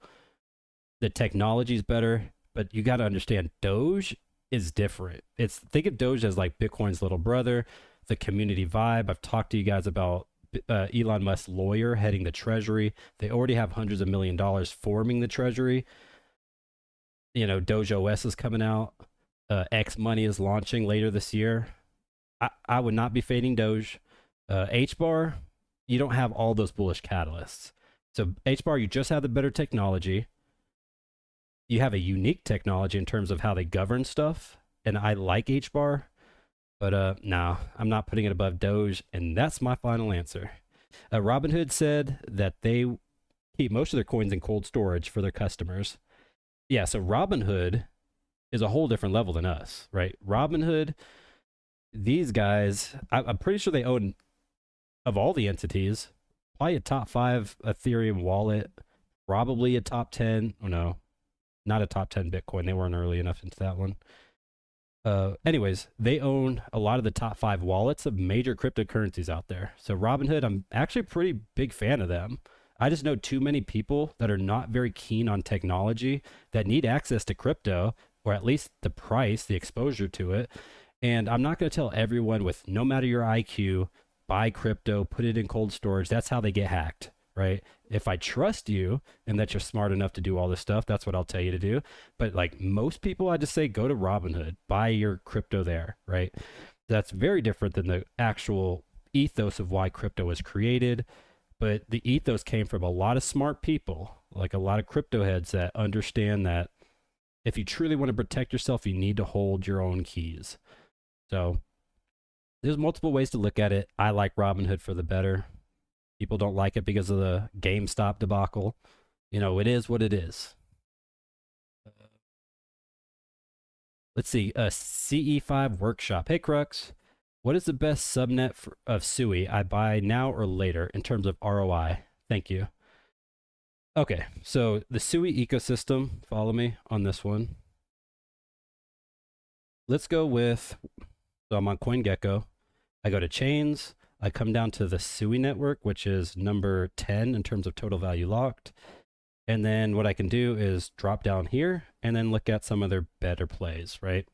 The technology is better, but you got to understand Doge is different. Think of Doge as like Bitcoin's little brother, the community vibe. I've talked to you guys about Elon Musk's lawyer heading the treasury. They already have hundreds of $1 million forming the treasury. Doge OS is coming out. X Money is launching later this year. I would not be fading Doge. H-bar, you don't have all those bullish catalysts. So H-bar, you just have the better technology. You have a unique technology in terms of how they govern stuff. And I like H-bar, but no, I'm not putting it above Doge. And that's my final answer. Robinhood said that they keep most of their coins in cold storage for their customers. Yeah, so Robinhood is a whole different level than us, right? Robinhood, these guys, I'm pretty sure they own, of all the entities, probably a top 5 Ethereum wallet, probably a top 10, oh no, not a top 10 Bitcoin. They weren't early enough into that one. Anyways, they own a lot of the top 5 wallets of major cryptocurrencies out there. So Robinhood, I'm actually a pretty big fan of them. I just know too many people that are not very keen on technology that need access to crypto, or at least the price, the exposure to it. And I'm not going to tell everyone with no matter your IQ, buy crypto, put it in cold storage. That's how they get hacked, right? If I trust you and that you're smart enough to do all this stuff, that's what I'll tell you to do. But like most people, I just say go to Robinhood, buy your crypto there, right? That's very different than the actual ethos of why crypto was created. But the ethos came from a lot of smart people, like a lot of crypto heads that understand that if you truly want to protect yourself, you need to hold your own keys. So there's multiple ways to look at it. I like Robinhood for the better. People don't like it because of the GameStop debacle. You know, it is what it is. Let's see. CE5 Workshop. Hey, Crux. What is the best subnet of SUI I buy now or later in terms of ROI? Thank you. Okay, so the SUI ecosystem, follow me on this one. Let's go with, so I'm on CoinGecko. I go to chains. I come down to the SUI network, which is number 10 in terms of total value locked. And then what I can do is drop down here and then look at some of their better plays, right?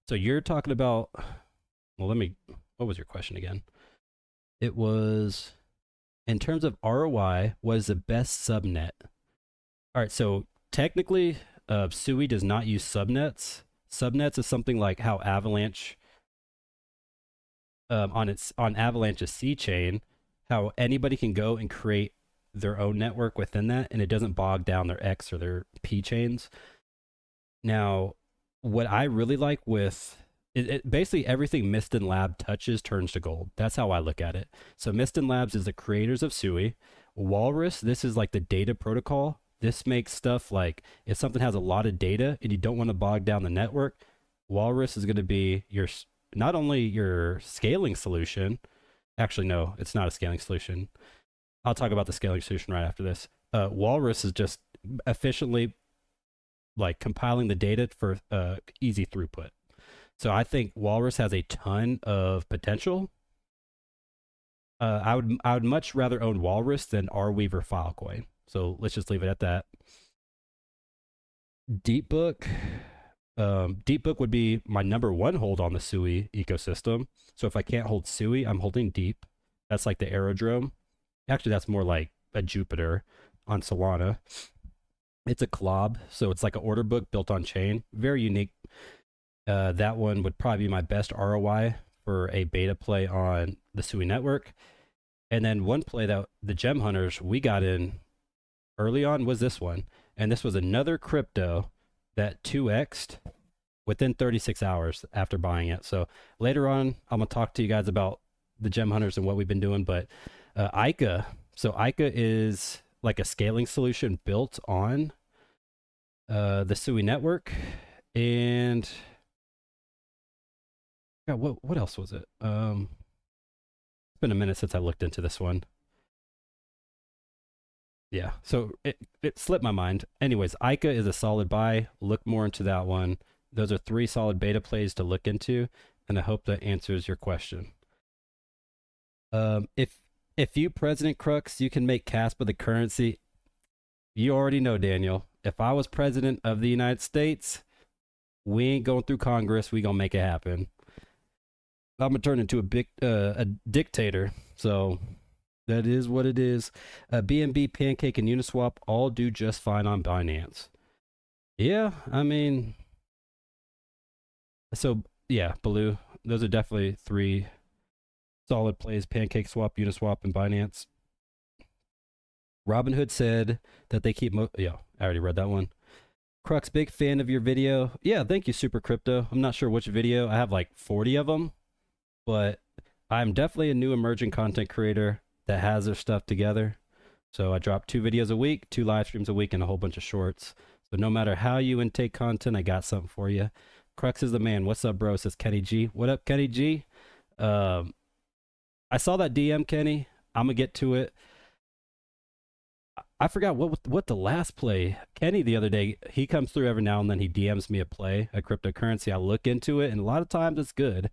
So you're talking about, well, what was your question again? It was, in terms of ROI, what is the best subnet? All right, so technically, SUI does not use subnets. Subnets is something like how Avalanche, on Avalanche's C chain, how anybody can go and create their own network within that, and it doesn't bog down their X or their P chains. Now, what I really like with basically everything Miston Lab touches turns to gold. That's how I look at it. So Miston Labs is the creators of SUI. Walrus, this is like the data protocol. This makes stuff like if something has a lot of data and you don't want to bog down the network, Walrus is going to be your not only your scaling solution. Actually, no, it's not a scaling solution. I'll talk about the scaling solution right after this. Walrus is just efficiently like compiling the data for easy throughput. So I think Walrus has a ton of potential. I would much rather own Walrus than Rweaver Filecoin. So let's just leave it at that. DeepBook. DeepBook would be my number 1 hold on the SUI ecosystem. So if I can't hold SUI, I'm holding Deep. That's like the aerodrome. Actually, that's more like a Jupiter on Solana. It's a collab, so it's like an order book built on chain. Very unique. That one would probably be my best ROI for a beta play on the SUI network. And then one play that the Gem Hunters we got in early on was this one. And this was another crypto that 2x'd within 36 hours after buying it. So later on, I'm going to talk to you guys about the Gem Hunters and what we've been doing. But ICA, so ICA is like a scaling solution built on the SUI network. And God, what else was it? It's been a minute since I looked into this one. Yeah, so it slipped my mind. Anyways, ICA is a solid buy. Look more into that one. Those are 3 solid beta plays to look into, and I hope that answers your question. If you President Crux, you can make Kaspa the currency. You already know, Daniel. If I was president of the United States, we ain't going through Congress. We gonna make it happen. I'm gonna turn into a dictator. So that is what it is. BNB, Pancake, and Uniswap all do just fine on Binance. Yeah, I mean, so yeah, Baloo. Those are definitely 3 solid plays: Pancake Swap, Uniswap, and Binance. Robinhood said that they keep. Yeah, I already read that one. Crux, big fan of your video. Yeah, thank you, Super Crypto. I'm not sure which video. I have like 40 of them, but I'm definitely a new emerging content creator that has their stuff together. So I drop 2 videos a week, 2 live streams a week, and a whole bunch of shorts. So no matter how you intake content, I got something for you. Crux is the man. What's up, bro? Says Kenny G. What up, Kenny G? I saw that DM, Kenny. I'm gonna get to it. I forgot what the last play. Kenny the other day, he comes through every now and then. He DMs me a play, a cryptocurrency. I look into it, and a lot of times it's good.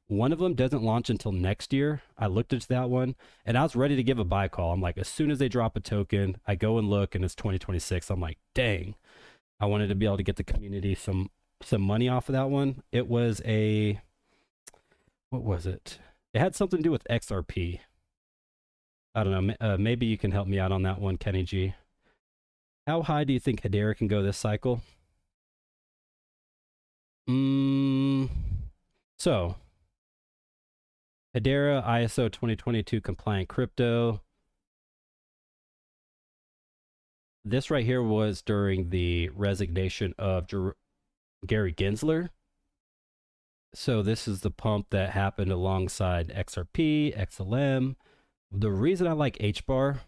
One of them doesn't launch until next year. I looked into that one, and I was ready to give a buy call. I'm like, as soon as they drop a token, I go and look, and it's 2026. I'm like, dang, I wanted to be able to get the community some money off of that one. It was a, what was it? It had something to do with XRP. I don't know. Maybe you can help me out on that one, Kenny G. How high do you think Hedera can go this cycle? So, Hedera ISO 2022 compliant crypto. This right here was during the resignation of Gary Gensler. So this is the pump that happened alongside XRP, XLM. The reason I like HBAR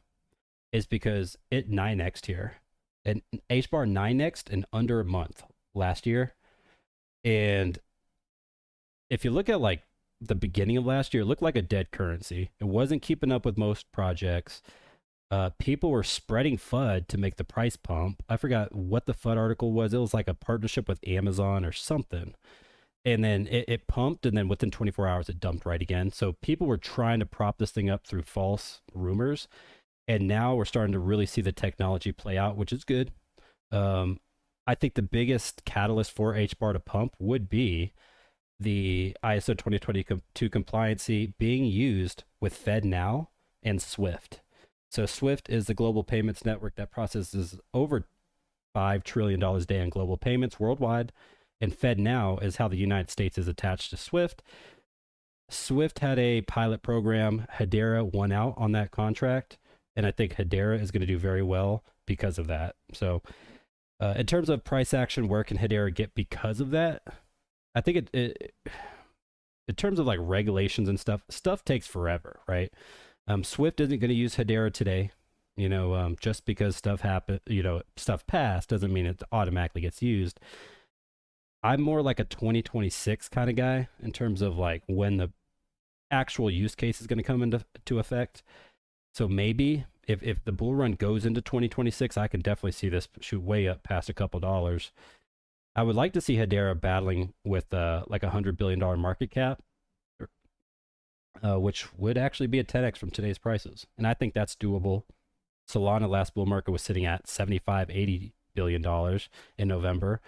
is because it 9x'd here. And HBAR 9x'd in under a month last year. And if you look at like the beginning of last year, it looked like a dead currency. It wasn't keeping up with most projects. People were spreading FUD to make the price pump. I forgot what the FUD article was. It was like a partnership with Amazon or something. And then it pumped, and then within 24 hours, it dumped right again. So people were trying to prop this thing up through false rumors. And now we're starting to really see the technology play out, which is good. I think the biggest catalyst for HBAR to pump would be the ISO 2022 compliancy being used with FedNow and SWIFT. So SWIFT is the global payments network that processes over $5 trillion a day in global payments worldwide. And FedNow is how the United States is attached to SWIFT. SWIFT had a pilot program. Hedera won out on that contract. And I think Hedera is going to do very well because of that. So in terms of price action, where can Hedera get because of that? I think it in terms of like regulations and stuff takes forever, right? Swift isn't going to use Hedera today. Just because stuff happened, stuff passed doesn't mean it automatically gets used. I'm more like a 2026 kind of guy in terms of like when the actual use case is going to come into effect. So maybe if the bull run goes into 2026, I can definitely see this shoot way up past a couple dollars. I would like to see Hedera battling with like $100 billion market cap, which would actually be a 10x from today's prices. And I think that's doable. Solana last bull market was sitting at $75-80 billion in November.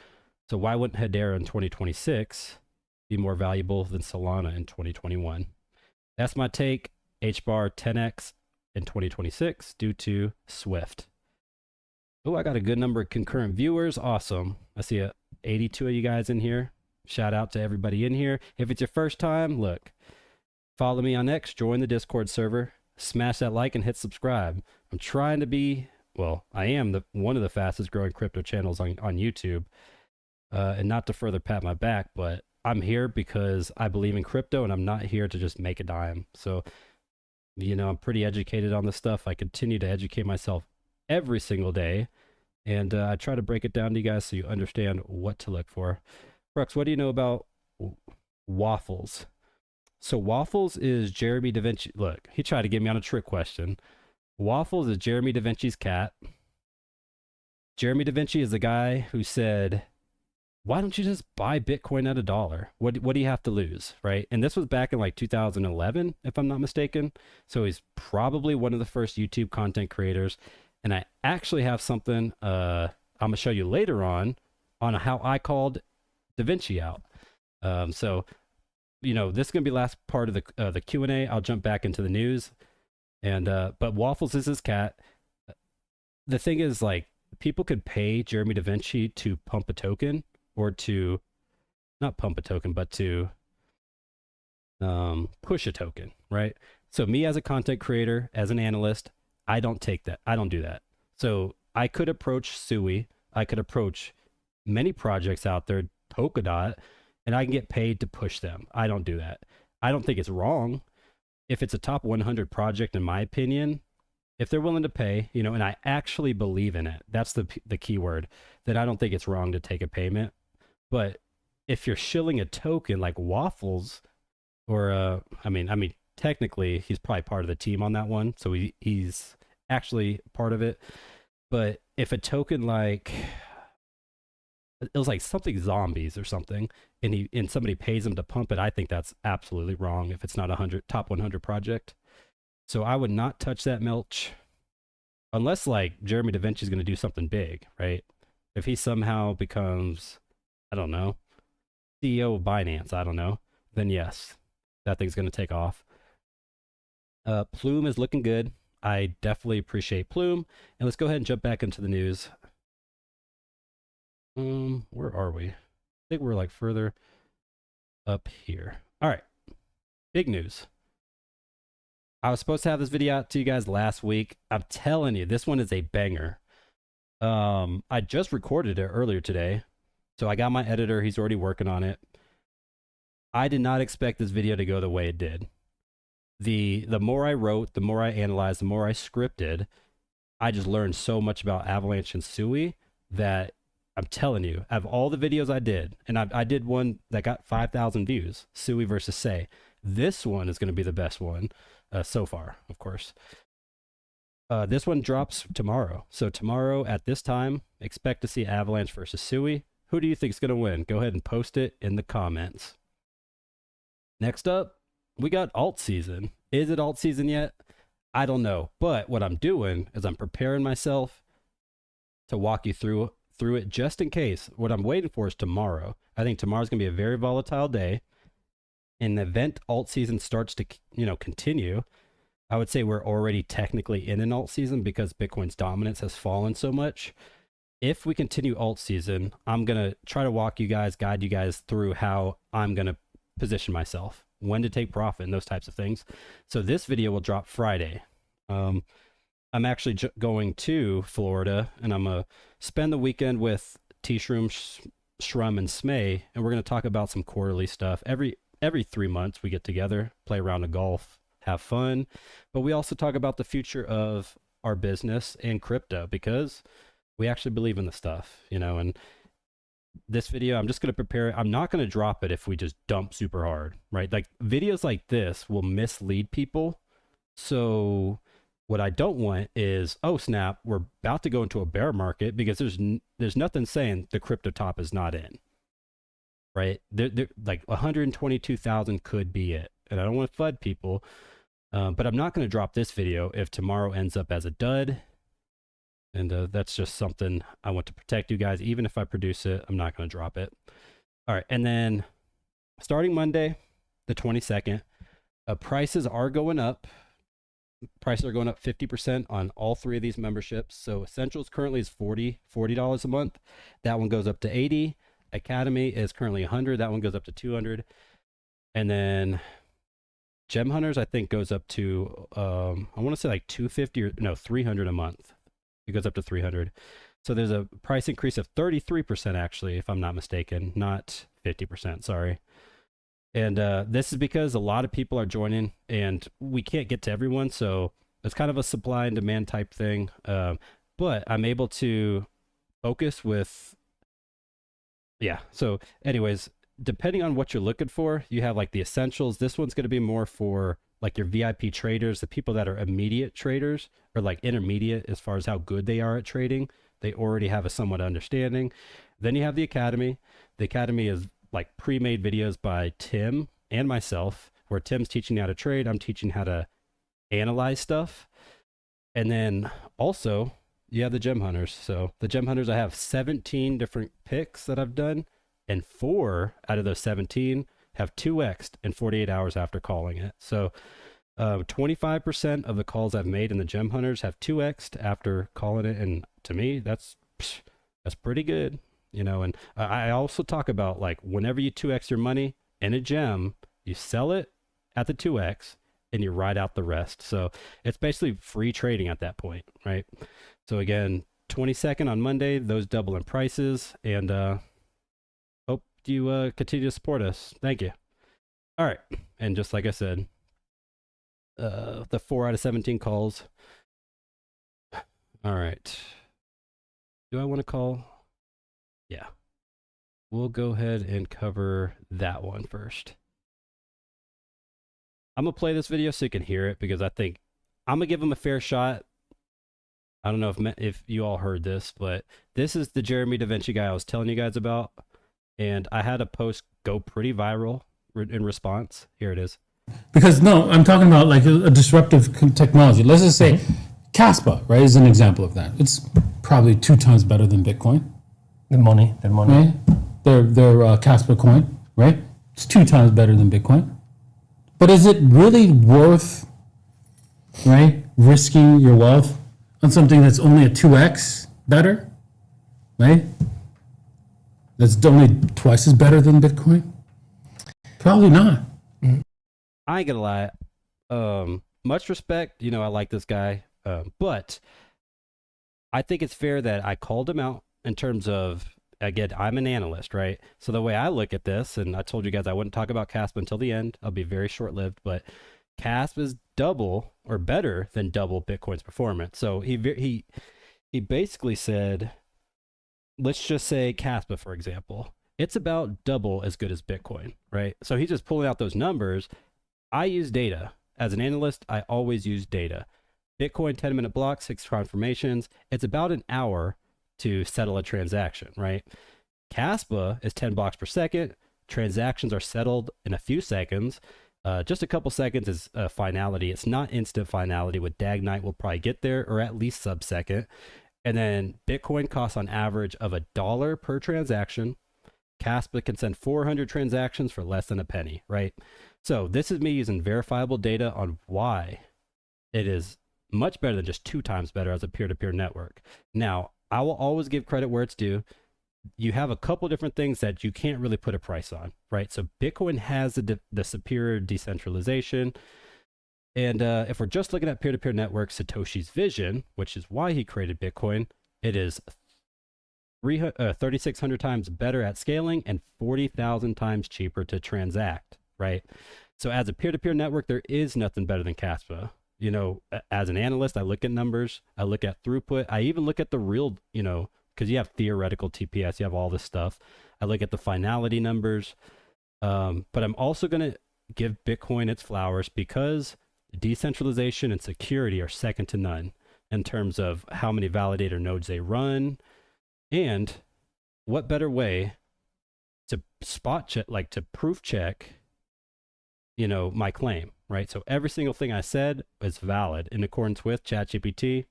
So why wouldn't Hedera in 2026 be more valuable than Solana in 2021? That's my take. HBAR 10x in 2026 due to Swift. Oh, I got a good number of concurrent viewers. Awesome. I see 82 of you guys in here. Shout out to everybody in here. If it's your first time, look, follow me on X, join the Discord server, smash that like and hit subscribe. I'm trying to be, well, I am one of the fastest growing crypto channels on YouTube. And not to further pat my back, but I'm here because I believe in crypto and I'm not here to just make a dime. So, I'm pretty educated on this stuff. I continue to educate myself every single day. And I try to break it down to you guys so you understand what to look for. Brooks, what do you know about Waffles? So Waffles is Jeremy Da Vinci. Look, he tried to get me on a trick question. Waffles is Jeremy Da Vinci's cat. Jeremy Da Vinci is the guy who said, why don't you just buy Bitcoin at $1? What do you have to lose, right? And this was back in like 2011, if I'm not mistaken. So he's probably one of the first YouTube content creators. And I actually have something I'm going to show you later on how I called Da Vinci out. So, this is going to be the last part of the Q&A. I'll jump back into the news. And but Waffles is his cat. The thing is, like, people could pay Jeremy Da Vinci to pump a token, or to not pump a token, but to push a token, right? So me as a content creator, as an analyst, I don't take that. I don't do that. So I could approach Sui. I could approach many projects out there, Polkadot, and I can get paid to push them. I don't do that. I don't think it's wrong. If it's a top 100 project, in my opinion, if they're willing to pay, and I actually believe in it, that's the key word, then I don't think it's wrong to take a payment. But if you're shilling a token like Waffles, or I mean, technically he's probably part of the team on that one, so he's actually part of it. But if a token like it was like something zombies or something, and somebody pays him to pump it, I think that's absolutely wrong if it's not a top 100 project. So I would not touch that Milch unless like Jeremy Da Vinci's going to do something big, right? If he somehow becomes, I don't know, CEO of Binance, I don't know, then yes, that thing's going to take off. Plume is looking good. I definitely appreciate Plume. And let's go ahead and jump back into the news. Where are we? I think we're like further up here. All right. Big news. I was supposed to have this video out to you guys last week. I'm telling you, this one is a banger. I just recorded it earlier today. So I got my editor. He's already working on it. I did not expect this video to go the way it did. The more I wrote, the more I analyzed, the more I scripted, I just learned so much about Avalanche and Sui that I'm telling you, of all the videos I did, and I did one that got 5,000 views, Sui versus Say. This one is going to be the best one so far, of course. This one drops tomorrow. So tomorrow at this time, expect to see Avalanche versus Sui. Who do you think is going to win? Go ahead and post it in the comments. Next up, we got alt season. Is it alt season yet? I don't know. But what I'm doing is I'm preparing myself to walk you through it just in case. What I'm waiting for is tomorrow. I think tomorrow's going to be a very volatile day. In the event alt season starts to, continue, I would say we're already technically in an alt season because Bitcoin's dominance has fallen so much. If we continue alt season, I'm going to try to guide you guys through how I'm going to position myself, when to take profit and those types of things. So this video will drop Friday. I'm actually going to Florida, and I'm going to spend the weekend with T-Shroom, Shrum, and Smay, and we're going to talk about some quarterly stuff. Every 3 months we get together, play a round of golf, have fun, but we also talk about the future of our business and crypto because we actually believe in the stuff, and this video, I'm just going to prepare it. I'm not going to drop it if we just dump super hard, right? Like videos like this will mislead people. So what I don't want is, oh snap, we're about to go into a bear market because there's nothing saying the crypto top is not in, right? They're like 122,000 could be it. And I don't want to flood people, but I'm not going to drop this video if tomorrow ends up as a dud. And that's just something I want to protect you guys. Even if I produce it, I'm not going to drop it. All right. And then starting Monday, the 22nd, prices are going up. Prices are going up 50% on all three of these memberships. So Essentials currently is $40 a month. That one goes up to 80. Academy is currently 100. That one goes up to 200. And then Gem Hunters, I think, goes up to, I want to say like 250 or no, 300 a month. It goes up to 300. So there's a price increase of 33% actually, if I'm not mistaken, not 50%, sorry. And this is because a lot of people are joining and we can't get to everyone. So it's kind of a supply and demand type thing. But I'm able to focus with, yeah. So anyways, depending on what you're looking for, you have like the Essentials. This one's going to be more for like your VIP traders, the people that are immediate traders or like intermediate as far as how good they are at trading. They already have a somewhat understanding. Then you have the Academy. The Academy is like pre-made videos by Tim and myself, where Tim's teaching how to trade. I'm teaching how to analyze stuff. And then also you have the Gem Hunters. So the Gem Hunters, I have 17 different picks that I've done, and 4 out of those 17 have 2x'd in 48 hours after calling it. So 25% of the calls I've made in the Gem Hunters have 2x'd after calling it. And to me, that's pretty good, and I also talk about like whenever you 2x your money in a gem, you sell it at the 2x and you ride out the rest. So it's basically free trading at that point, right? So again, 22nd on Monday, those double in prices, and hope you continue to support us. Thank you. All right. And just like I said, the 4 out of 17 calls. All right. Do I want to call? Yeah. We'll go ahead and cover that one first. I'm going to play this video so you can hear it because I think I'm going to give them a fair shot. I don't know if you all heard this, but this is the Jeremy Da Vinci guy I was telling you guys about, and I had a post go pretty viral in response. Here it is. Because no, I'm talking about like a disruptive technology. Let's just say Kaspa, right, is an example of that. It's probably 2 times better than Bitcoin. The money. Right? Their Kaspa coin, right? It's 2 times better than Bitcoin. But is it really worth, right, risking your wealth on something that's only a 2x better, right? That's only twice as better than Bitcoin? Probably not. I ain't gonna lie. Much respect. I like this guy, but I think it's fair that I called him out in terms of, again, I'm an analyst, right? So the way I look at this, and I told you guys I wouldn't talk about Kaspa until the end. I'll be very short-lived, but Kaspa is double or better than double Bitcoin's performance. So he basically said, let's just say Kaspa, for example, it's about double as good as Bitcoin, right? So he's just pulling out those numbers. I use data. As an analyst, I always use data. Bitcoin 10-minute block, 6 confirmations. It's about an hour to settle a transaction, right? Kaspa is 10 blocks per second. Transactions are settled in a few seconds. Just a couple seconds is finality. It's not instant finality. With Dagnite, we'll probably get there, or at least sub-second. And then Bitcoin costs on average of $1 per transaction. Kaspa can send 400 transactions for less than a penny, right? So this is me using verifiable data on why it is much better than just 2 times better as a peer-to-peer network. Now, I will always give credit where it's due. You have a couple different things that you can't really put a price on, right? So Bitcoin has the superior decentralization. And if we're just looking at peer-to-peer networks, Satoshi's vision, which is why he created Bitcoin, it is 3,600 times better at scaling and 40,000 times cheaper to transact, right? So as a peer-to-peer network, there is nothing better than Kaspa. As an analyst, I look at numbers, I look at throughput, I even look at the real, because you have theoretical TPS, you have all this stuff. I look at the finality numbers, but I'm also going to give Bitcoin its flowers because decentralization and security are second to none in terms of how many validator nodes they run. And what better way to spot check, like to proof check, my claim, right? So every single thing I said is valid in accordance with ChatGPT,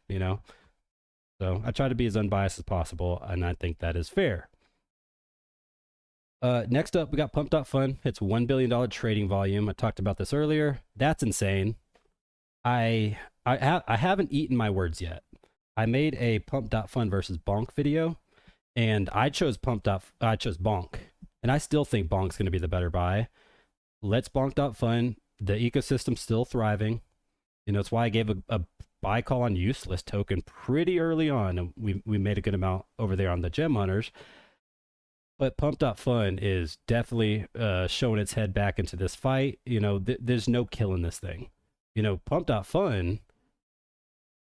So I try to be as unbiased as possible, and I think that is fair. Next up, we got Pump.Fun. It's $1 billion trading volume. I talked about this earlier. That's insane. I haven't eaten my words yet. I made a Pump.Fun versus Bonk video, and I chose Bonk, and I still think Bonk's going to be the better buy. Let's Bonk.Fun. The ecosystem's still thriving. It's why I gave a buy call on Useless token pretty early on, and we made a good amount over there on the Gem Hunters. But Pump.Fun is definitely showing its head back into this fight. There's no killing this thing. Pump.Fun,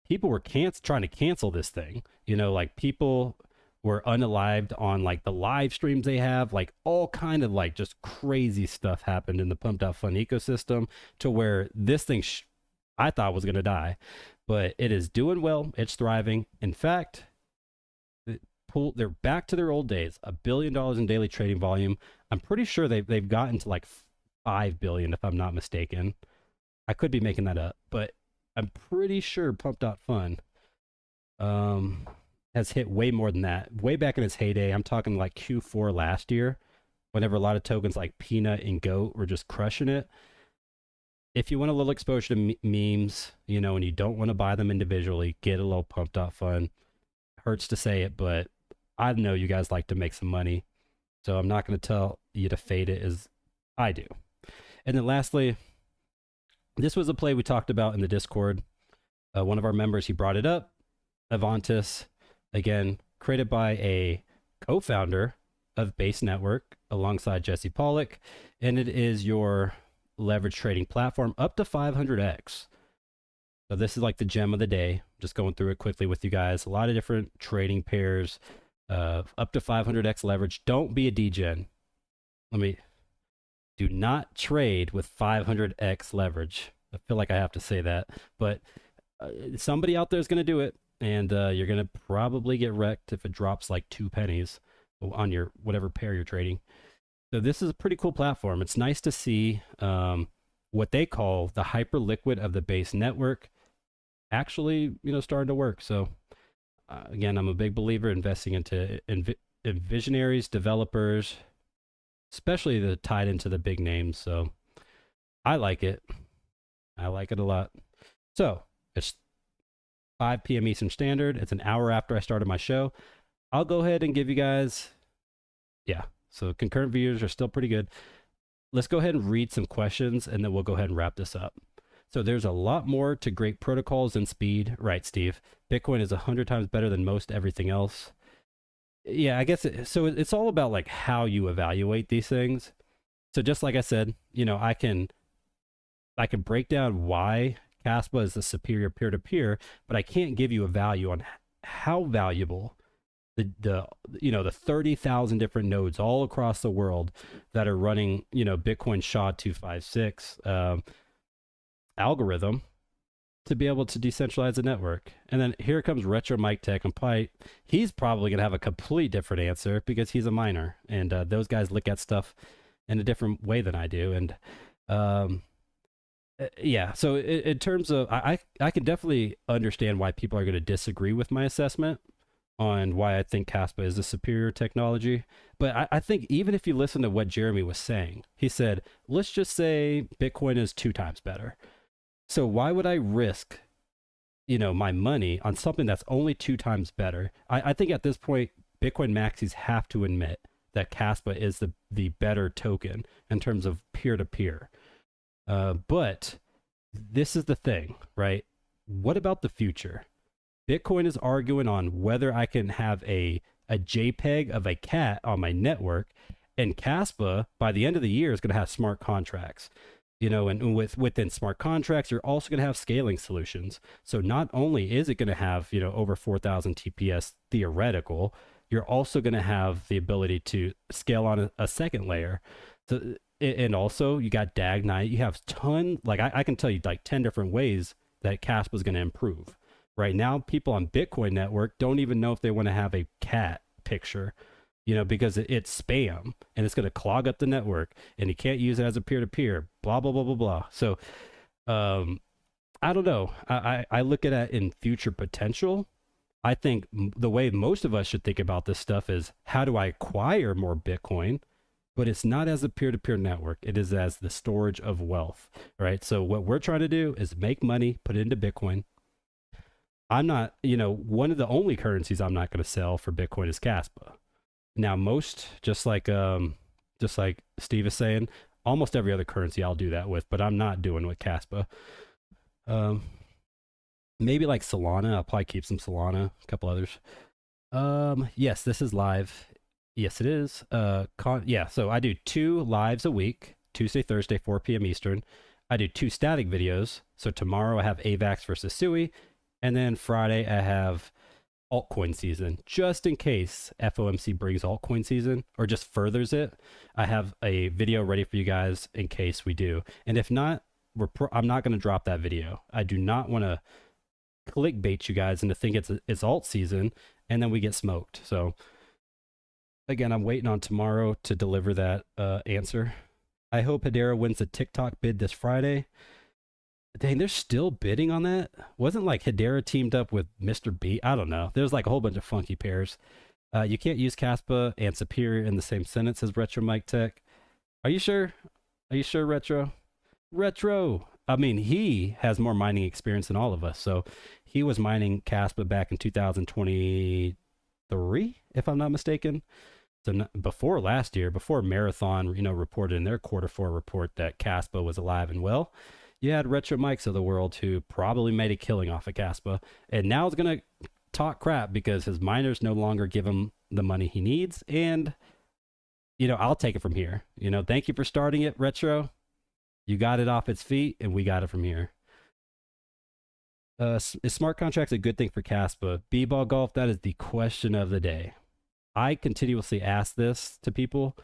people were trying to cancel this thing. Like people were unalived on like the live streams they have, like all kind of like just crazy stuff happened in the Pump.Fun ecosystem to where this thing I thought was going to die, but it is doing well. It's thriving. In fact, they're back to their old days, $1 billion in daily trading volume. I'm pretty sure they've gotten to like 5 billion, if I'm not mistaken. I could be making that up, but I'm pretty sure Pump.Fun has hit way more than that. Way back in its heyday, I'm talking like Q4 last year, whenever a lot of tokens like Peanut and Goat were just crushing it. If you want a little exposure to memes, and you don't want to buy them individually, get a little Pump.Fun. Hurts to say it, but I know you guys like to make some money, so I'm not going to tell you to fade it as I do. And then lastly, this was a play we talked about in the Discord. One of our members, he brought it up. Avantis, again, created by a co-founder of Base Network alongside Jesse Pollock, and it is your leverage trading platform up to 500x. So this is like the gem of the day. Just going through it quickly with you guys. A lot of different trading pairs, up to 500x leverage. Don't be a degen. Do not trade with 500x leverage. I feel like I have to say that, but somebody out there is going to do it. and you're gonna probably get wrecked if it drops like 2 pennies on your whatever pair you're trading. So this is a pretty cool platform. It's nice to see what they call the hyper liquid of the Base network actually, starting to work. So again, I'm a big believer investing into visionaries, developers, especially the tied into the big names. So I like it. I like it a lot. So it's 5 p.m. Eastern Standard. It's an hour after I started my show. I'll go ahead and give you guys, so concurrent viewers are still pretty good. Let's go ahead and read some questions, and then we'll go ahead and wrap this up. So there's a lot more to great protocols than speed. Right, Steve. Bitcoin is 100 times better than most everything else. Yeah, I guess so it's all about like how you evaluate these things. So just like I said, I can break down why Kaspa is the superior peer-to-peer, but I can't give you a value on how valuable the 30,000 different nodes all across the world that are running, Bitcoin SHA-256 algorithm to be able to decentralize the network. And then here comes Retro Mike Tech, and he's probably going to have a complete different answer because he's a miner, and those guys look at stuff in a different way than I do. And so in terms of, I can definitely understand why people are going to disagree with my assessment on why I think Kaspa is the superior technology. But I think even if you listen to what Jeremy was saying, he said, let's just say Bitcoin is 2 times better. So why would I risk, my money on something that's only 2 times better? I think at this point, Bitcoin maxis have to admit that Kaspa is the better token in terms of peer-to-peer. But this is the thing, right? What about the future? Bitcoin is arguing on whether I can have a JPEG of a cat on my network, and Kaspa by the end of the year is going to have smart contracts. And within smart contracts, you're also going to have scaling solutions. So not only is it going to have, over 4,000 TPS theoretical, you're also going to have the ability to scale on a second layer. So, and also you got DAG Knight. You have I can tell you like 10 different ways that Kaspa is going to improve. Right now, people on Bitcoin network don't even know if they want to have a cat picture, because it's spam and it's going to clog up the network, and you can't use it as a peer-to-peer, blah, blah, blah, blah, blah. So I don't know. I look at it in future potential. I think the way most of us should think about this stuff is, how do I acquire more Bitcoin? But it's not as a peer-to-peer network. It is as the storage of wealth, right? So what we're trying to do is make money, put it into Bitcoin. I'm not, one of the only currencies I'm not going to sell for Bitcoin is Kaspa. Now, just like Steve is saying, almost every other currency I'll do that with, but I'm not doing with Kaspa. Maybe like Solana. I'll probably keep some Solana, a couple others. Yes, this is live. Yes, it is. So I do 2 lives a week, Tuesday, Thursday, 4 p.m. Eastern. I do 2 static videos. So tomorrow I have Avax versus Sui. And then Friday, I have altcoin season, just in case FOMC brings altcoin season or just furthers it. I have a video ready for you guys in case we do. And if not, I'm not going to drop that video. I do not want to clickbait you guys into think it's alt season, and then we get smoked. So again, I'm waiting on tomorrow to deliver that answer. I hope Hedera wins the TikTok bid this Friday. Dang, they're still bidding on that? Wasn't like Hedera teamed up with Mr. B? I don't know. There's like a whole bunch of funky pairs. You can't use Kaspa and Superior in the same sentence as Retro Mike Tech. Are you sure? Are you sure, Retro? Retro! I mean, he has more mining experience than all of us. So he was mining Kaspa back in 2023, if I'm not mistaken. So before last year, before Marathon, reported in their Q4 report that Kaspa was alive and well. You had Retro Mikes of the world who probably made a killing off of Kaspa, and now is going to talk crap because his miners no longer give him the money he needs. And, I'll take it from here. Thank you for starting it, Retro. You got it off its feet, and we got it from here. Is smart contracts a good thing for Kaspa? B-ball golf, that is the question of the day. I continuously ask this to people.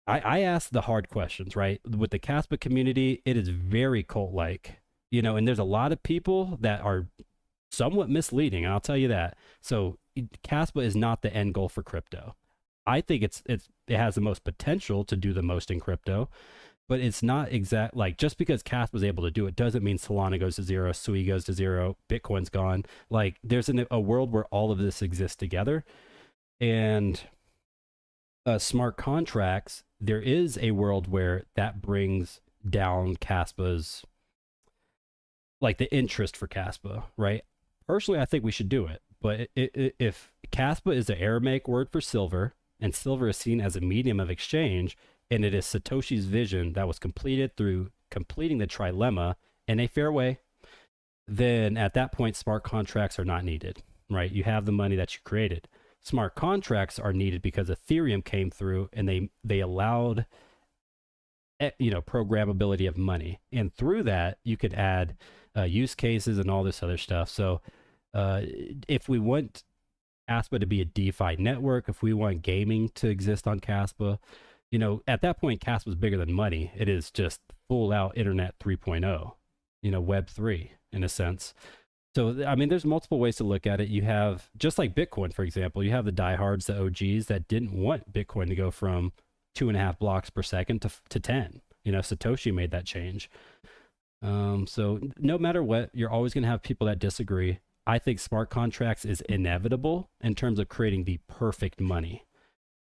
I ask the hard questions, right? With the Kaspa community, it is very cult-like, and there's a lot of people that are somewhat misleading, I'll tell you that. So Kaspa is not the end goal for crypto. I think it has the most potential to do the most in crypto, but it's not exact. Like, just because Kaspa was able to do it doesn't mean Solana goes to zero, Sui goes to zero, Bitcoin's gone. Like, there's a world where all of this exists together, and smart contracts, there is a world where that brings down Kaspa's, like, the interest for Kaspa, right? Personally, I think we should do it, but if Kaspa is the Aramaic word for silver, and silver is seen as a medium of exchange, and it is Satoshi's vision that was completed through completing the trilemma in a fair way, then at that point, smart contracts are not needed, right? You have the money that you created. Smart contracts are needed because Ethereum came through and they allowed, programmability of money, and through that you could add use cases and all this other stuff. So if we want Kaspa to be a DeFi network, if we want gaming to exist on Kaspa, at that point, Kaspa is bigger than money. It is just full out Internet 3.0, Web 3 in a sense. So, I mean, there's multiple ways to look at it. You have, just like Bitcoin, for example, you have the diehards, the OGs that didn't want Bitcoin to go from 2.5 blocks per second to 10. Satoshi made that change. So no matter what, you're always going to have people that disagree. I think smart contracts is inevitable in terms of creating the perfect money.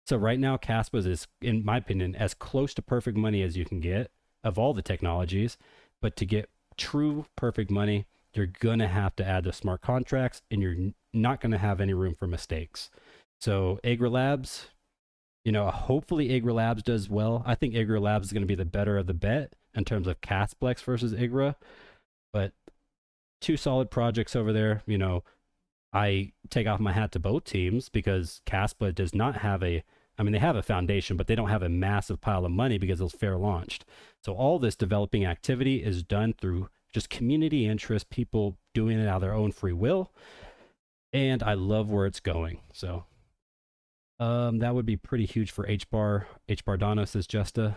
So right now, Kaspa is, in my opinion, as close to perfect money as you can get of all the technologies. But to get true perfect money, you're going to have to add the smart contracts, and you're not going to have any room for mistakes. So Agra Labs, hopefully Agra Labs does well. I think Agra Labs is going to be the better of the bet in terms of Casplex versus Agra. But two solid projects over there. I take off my hat to both teams, because Kaspa does not have they have a foundation, but they don't have a massive pile of money because it was fair launched. So all this developing activity is done through just community interest, people doing it out of their own free will. And I love where it's going. So that would be pretty huge for HBAR. HBAR says Justa.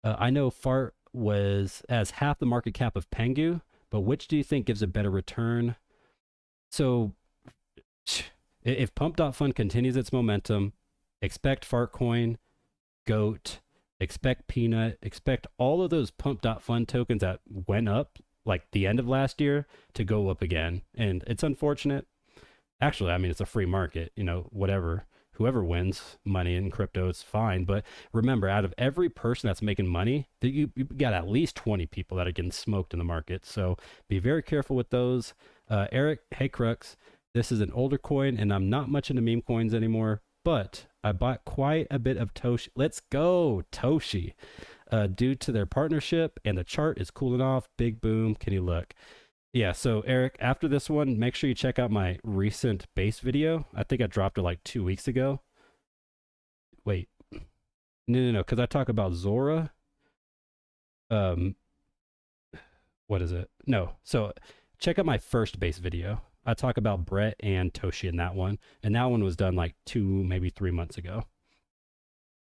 I know Fart was as half the market cap of Pengu, but which do you think gives a better return? So if Pump.Fun continues its momentum, expect Fartcoin, Goat, expect Peanut, expect all of those Pump.Fun tokens that went up like the end of last year to go up again. And it's unfortunate. Actually, it's a free market, whatever. Whoever wins money in crypto, it's fine. But remember, out of every person that's making money, you got at least 20 people that are getting smoked in the market. So be very careful with those. Eric, hey Crux, this is an older coin, and I'm not much into meme coins anymore, but I bought quite a bit of Toshi. Let's go, Toshi. Due to their partnership, and the chart is cooling off. Big boom. Can you look? Yeah, so Eric, after this one, make sure you check out my recent base video. I think I dropped it like 2 weeks ago. Wait. No, because I talk about Zora. What is it? No, so check out my first base video. I talk about Brett and Toshi in that one. And that one was done like 2, maybe 3 months ago.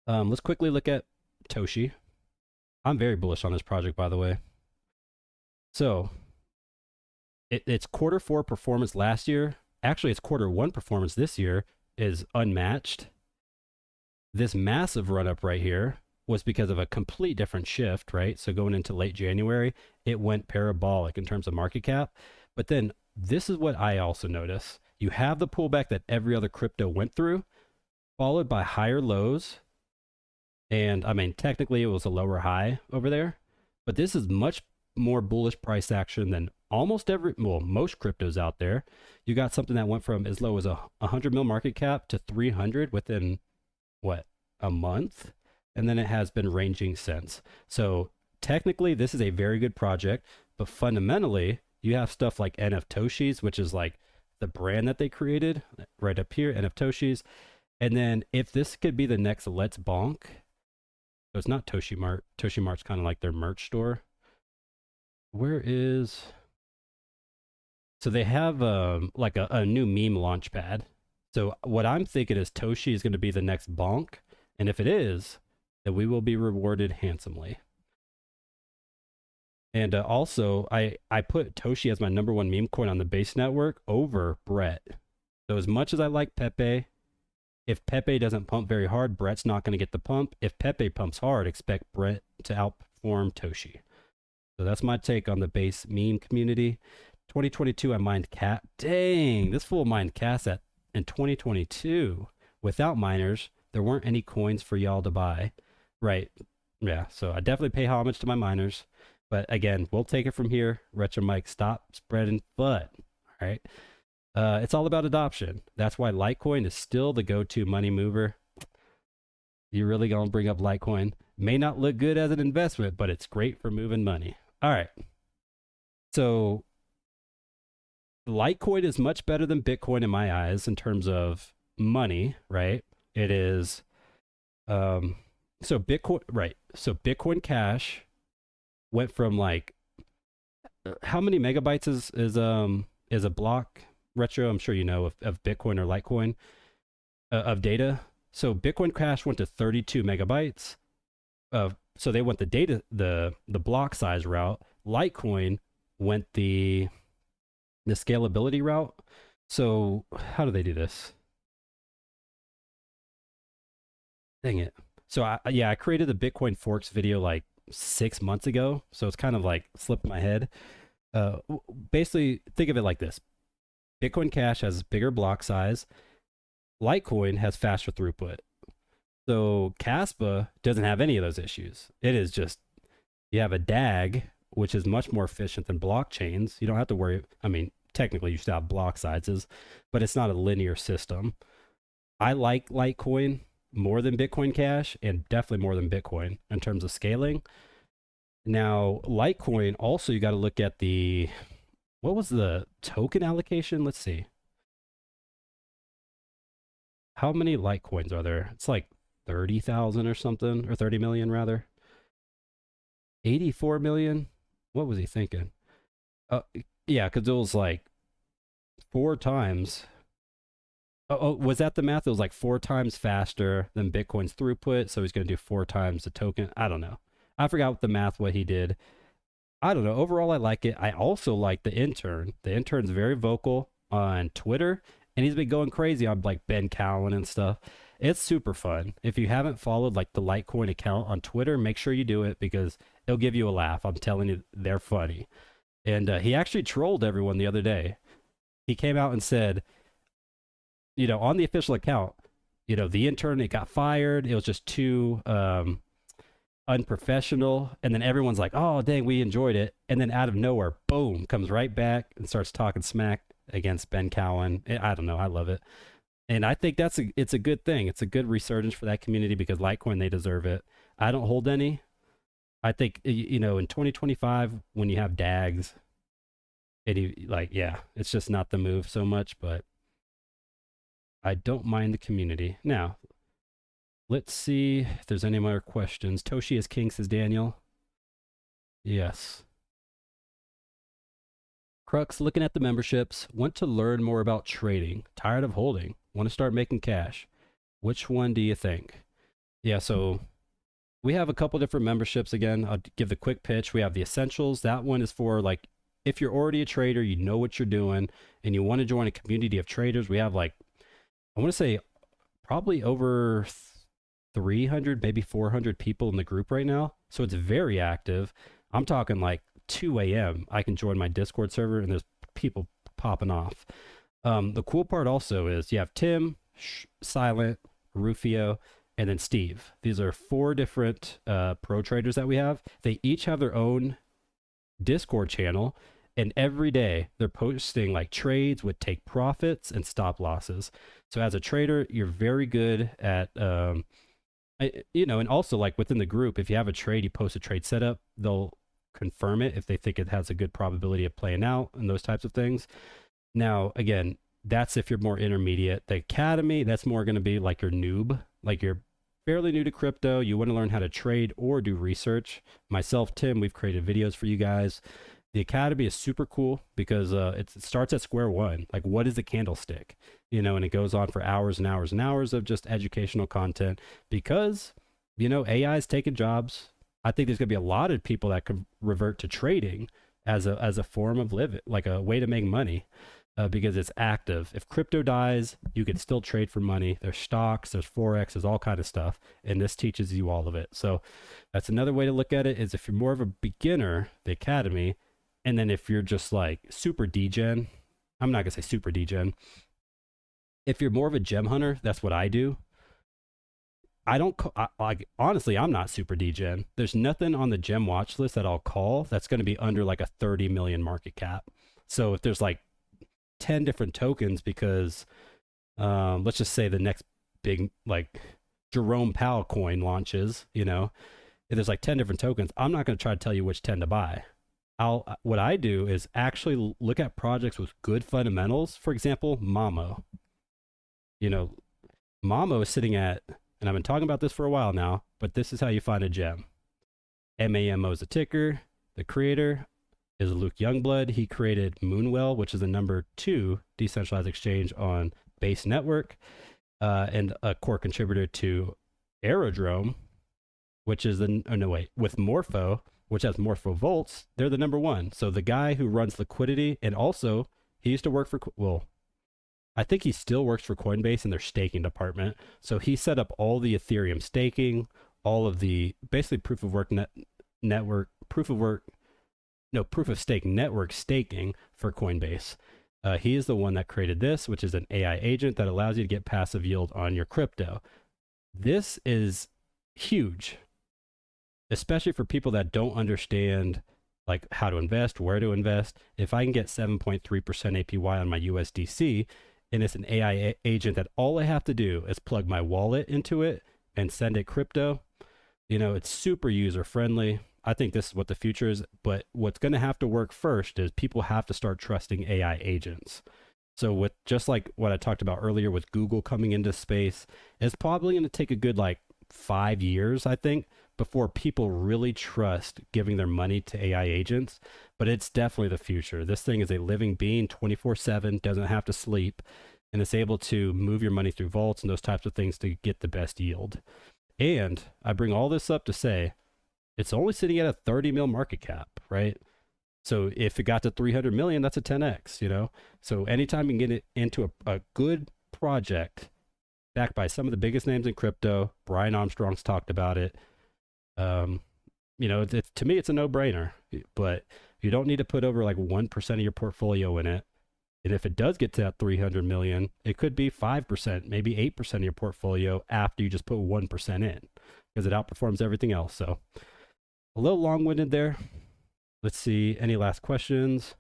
Let's quickly look at Toshi. I'm very bullish on this project, by the way. So its Q4 performance last year, actually its Q1 performance this year is unmatched. This massive run up right here was because of a complete different shift, right? So going into late January, it went parabolic in terms of market cap. But then this is what I also notice. You have the pullback that every other crypto went through, followed by higher lows. And technically it was a lower high over there, but this is much more bullish price action than most cryptos out there. You got something that went from as low as a 100 mil market cap to 300 within a month, and then it has been ranging since. So technically this is a very good project, but fundamentally you have stuff like NFToshis, which is like the brand that they created right up here, NFToshis. And then if this could be the next Let's Bonk, so it's not Toshi Mart. Toshi Mart's kind of like their merch store. Where is... So they have like a new meme launch pad. So what I'm thinking is Toshi is going to be the next Bonk. And if it is, then we will be rewarded handsomely. And also, I put Toshi as my #1 meme coin on the Base network over Brett. So as much as I like Pepe, if Pepe doesn't pump very hard, Brett's not going to get the pump. If Pepe pumps hard, expect Brett to outperform Toshi. So that's my take on the Base meme community. 2022, I mined cat. Dang, this fool mined Cas at in 2022 without miners. There weren't any coins for y'all to buy, right? Yeah, so I definitely pay homage to my miners, but again, we'll take it from here. Retro Mike, stop spreading FUD. All right, it's all about adoption. That's why Litecoin is still the go-to money mover. You really gonna bring up Litecoin? May not look good as an investment, but it's great for moving money. All right, so Litecoin is much better than Bitcoin in my eyes in terms of money, right? It is, so Bitcoin, right? So Bitcoin Cash went from like, how many megabytes is a block? Retro, I'm sure you know of Bitcoin or Litecoin of data. So Bitcoin Cash went to 32 megabytes. So they went the data, the block size route. Litecoin went the scalability route. So how do they do this? Dang it. So I created the Bitcoin Forks video like 6 months ago. So it's kind of like slipped my head. Basically, think of it like this. Bitcoin Cash has bigger block size. Litecoin has faster throughput. So Kaspa doesn't have any of those issues. It is just, you have a DAG, which is much more efficient than blockchains. You don't have to worry. I mean, technically you still have block sizes, but it's not a linear system. I like Litecoin more than Bitcoin Cash, and definitely more than Bitcoin in terms of scaling. Now, Litecoin, also you got to look at the, what was the token allocation? Let's see. How many Litecoins are there? It's like 30,000 or something, or 30 million rather. 84 million? What was he thinking? Yeah, because it was like 4 times. Oh, was that the math? It was like 4 times faster than Bitcoin's throughput, so he's going to do 4 times the token. I don't know. I forgot what the math, what he did. I don't know. Overall, I like it. I also like the intern. The intern's very vocal on Twitter, and he's been going crazy on like Ben Cowan and stuff. It's super fun. If you haven't followed like the Litecoin account on Twitter, make sure you do it because it'll give you a laugh. I'm telling you, they're funny. And he actually trolled everyone the other day. He came out and said, you know, on the official account, you know, the intern, it got fired. It was just too unprofessional. And then everyone's like, oh, dang, we enjoyed it. And then out of nowhere, boom, comes right back and starts talking smack against Ben Cowan. I don't know. I love it. And I think it's a good thing. It's a good resurgence for that community because Litecoin, they deserve it. I don't hold any. I think, you know, in 2025, when you have DAGs, it's just not the move so much, but I don't mind the community. Now, let's see if there's any more questions. Toshi is king, says Daniel. Yes. Crux, looking at the memberships, want to learn more about trading, tired of holding, want to start making cash. Which one do you think? Yeah, so we have a couple different memberships. Again, I'll give the quick pitch. We have the Essentials. That one is for like, if you're already a trader, you know what you're doing, and you want to join a community of traders. We have like, I want to say probably over 300, maybe 400 people in the group right now. So it's very active. I'm talking like 2 a.m. I can join my Discord server and there's people popping off. The cool part also is you have Tim, Silent, Rufio, and then Steve. These are 4 different pro traders that we have. They each have their own Discord channel, and every day they're posting like trades with take profits and stop losses. So as a trader, you're very good at, you know, and also like within the group, if you have a trade, you post a trade setup, they'll confirm it if they think it has a good probability of playing out and those types of things. Now, again, that's if you're more intermediate. The Academy, that's more going to be like your noob, like you're fairly new to crypto. You want to learn how to trade or do research. Myself, Tim, we've created videos for you guys. The Academy is super cool because it starts at square one. Like, what is a candlestick? You know, and it goes on for hours and hours and hours of just educational content because, you know, AI is taking jobs. I think there's going to be a lot of people that could revert to trading as a form of living, like a way to make money, because it's active. If crypto dies, you can still trade for money. There's stocks, there's forex, there's all kind of stuff, and this teaches you all of it. So that's another way to look at it. Is if you're more of a beginner, the academy, and then if you're just like super degen, I'm not gonna say super degen. If you're more of a gem hunter, that's what I do. I don't like, honestly, I'm not super degen. There's nothing on the gem watch list that I'll call that's going to be under like a 30 million market cap. So if there's like 10 different tokens, because let's just say the next big like Jerome Powell coin launches, you know, if there's like 10 different tokens, I'm not going to try to tell you which 10 to buy. What I do is actually look at projects with good fundamentals. For example, Mamo. You know, Mamo is sitting at, and I've been talking about this for a while now, but this is how you find a gem. MAMO is the ticker. The creator is Luke Youngblood. He created Moonwell, which is the number 2 decentralized exchange on Base Network, and a core contributor to Aerodrome, which is with Morpho, which has Morpho Volts. They're the number 1. So the guy who runs liquidity, and also he used to work for, I think he still works for Coinbase in their staking department. So he set up all the Ethereum staking, all of the basically proof of stake network staking for Coinbase. He is the one that created this, which is an AI agent that allows you to get passive yield on your crypto. This is huge, especially for people that don't understand like how to invest, where to invest. If I can get 7.3% APY on my USDC, and it's an AI agent that all I have to do is plug my wallet into it and send it crypto, you know, it's super user friendly. I think this is what the future is, but what's going to have to work first is people have to start trusting AI agents. So with just like what I talked about earlier with Google coming into space, it's probably going to take a good like 5 years, I think, before people really trust giving their money to AI agents. But it's definitely the future. This thing is a living being 24/7, doesn't have to sleep, and it's able to move your money through vaults and those types of things to get the best yield. And I bring all this up to say it's only sitting at a 30 mil market cap, right? So if it got to 300 million, that's a 10x, you know? So anytime you can get it into a good project backed by some of the biggest names in crypto, Brian Armstrong's talked about it. You know, to me, it's a no-brainer, but you don't need to put over like 1% of your portfolio in it. And if it does get to that 300 million, it could be 5%, maybe 8% of your portfolio after you just put 1% in, because it outperforms everything else. So a little long-winded there. Let's see, any last questions?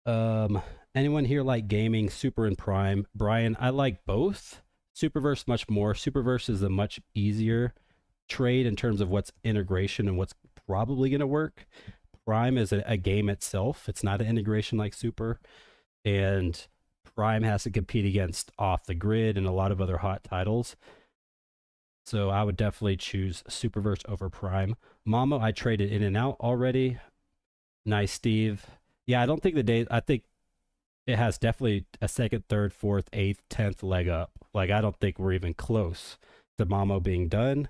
Anyone here like gaming, Super and Prime? Brian, I like both. Superverse much more. Superverse is a much easier trade in terms of what's integration and what's probably going to work. Prime is a game itself. It's not an integration like Super. And Prime has to compete against Off the Grid and a lot of other hot titles. So I would definitely choose Superverse over Prime. Mamo, I traded in and out already. Nice, Steve. Yeah, I don't think I think it has definitely a second, third, fourth, eighth, 10th leg up. Like, I don't think we're even close to Mamo being done,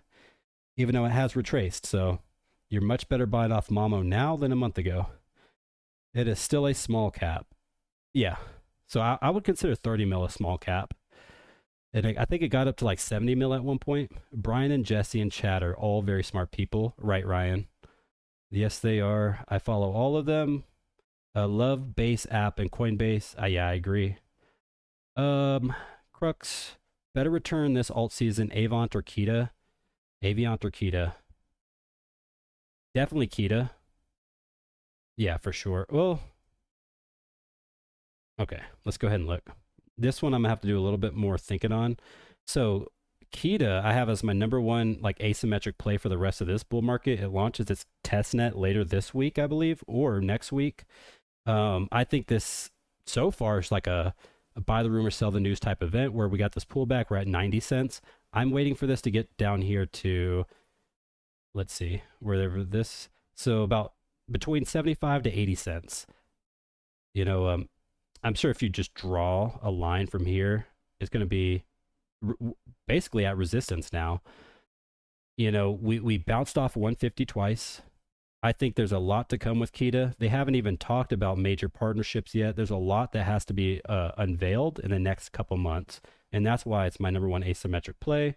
even though it has retraced. So you're much better buying off Mamo now than a month ago. It is still a small cap. Yeah. So I would consider 30 mil a small cap. And I think it got up to like 70 mil at one point. Brian and Jesse and Chad are all very smart people. Right, Ryan? Yes, they are. I follow all of them. Love Base app and Coinbase. Yeah, I agree. Crux, better return this alt season, Avant or Kita? Aviant or Kita? Definitely Kita. Yeah, for sure. Well, okay, let's go ahead and look. This one I'm gonna have to do a little bit more thinking on. So Kita, I have as my number one like asymmetric play for the rest of this bull market. It launches its testnet later this week, I believe, or next week. I think this so far is like a buy the rumor, sell the news type event where we got this pullback. We're at 90 cents. I'm waiting for this to get down here to, let's see, wherever this, so about between 75 to 80 cents. You know, I'm sure if you just draw a line from here, it's going to be basically at resistance now. You know, we bounced off 150 twice. I think there's a lot to come with Kita. They haven't even talked about major partnerships yet. There's a lot that has to be unveiled in the next couple months. And that's why it's my number one asymmetric play.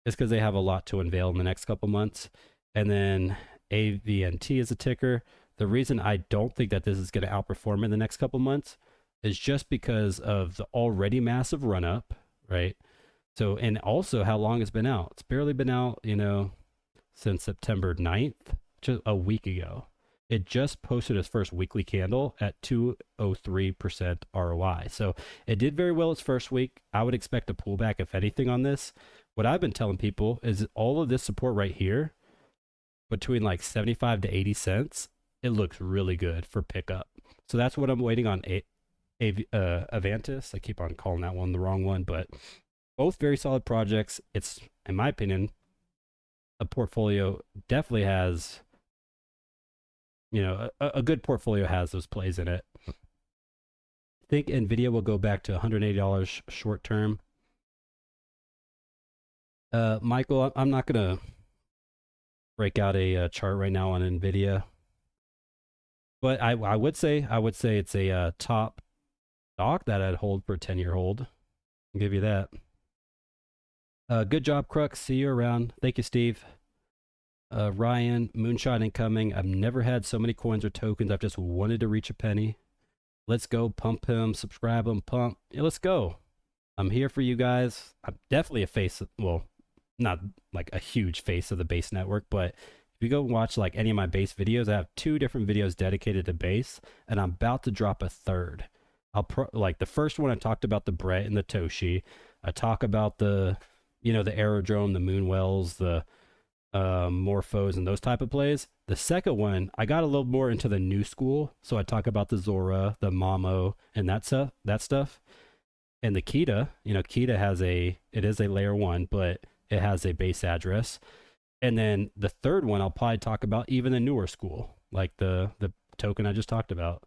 It's because they have a lot to unveil in the next couple months. And then AVNT is a ticker. The reason I don't think that this is going to outperform in the next couple months is just because of the already massive run up, right? So, and also how long it's been out. It's barely been out, you know, since September 9th, just a week ago. It just posted its first weekly candle at 203% ROI. So it did very well its first week. I would expect a pullback, if anything, on this. What I've been telling people is all of this support right here, between like 75 to 80 cents, it looks really good for pickup. So that's what I'm waiting on. Avantis. I keep on calling that one the wrong one, but both very solid projects. It's, in my opinion, a portfolio definitely has, you know, a good portfolio has those plays in it. I think NVIDIA will go back to $180 short term. Michael, I'm not going to break out a chart right now on NVIDIA, but I would say it's a top stock that I'd hold for a 10-year hold. I'll give you that. Good job, Crux. See you around. Thank you, Steve. Ryan, Moonshot incoming. I've never had so many coins or tokens. I've just wanted to reach a penny. Let's go. Pump him. Subscribe him. Pump. Yeah, let's go. I'm here for you guys. I'm definitely a face. Well, not like a huge face of the Base network, but if you go watch like any of my Base videos, I have 2 different videos dedicated to Base, and I'm about to drop a third. Like the first one, I talked about the Brett and the Toshi. I talk about the, you know, the aerodrome, the Moonwells, the Morphos, and those type of plays. The second one, I got a little more into the new school, so I talk about the Zora, the Mamo, and that stuff. And the Kita, you know, Kita it is a layer 1, but it has a base address. And then the third one, I'll probably talk about even the newer school, like the token I just talked about.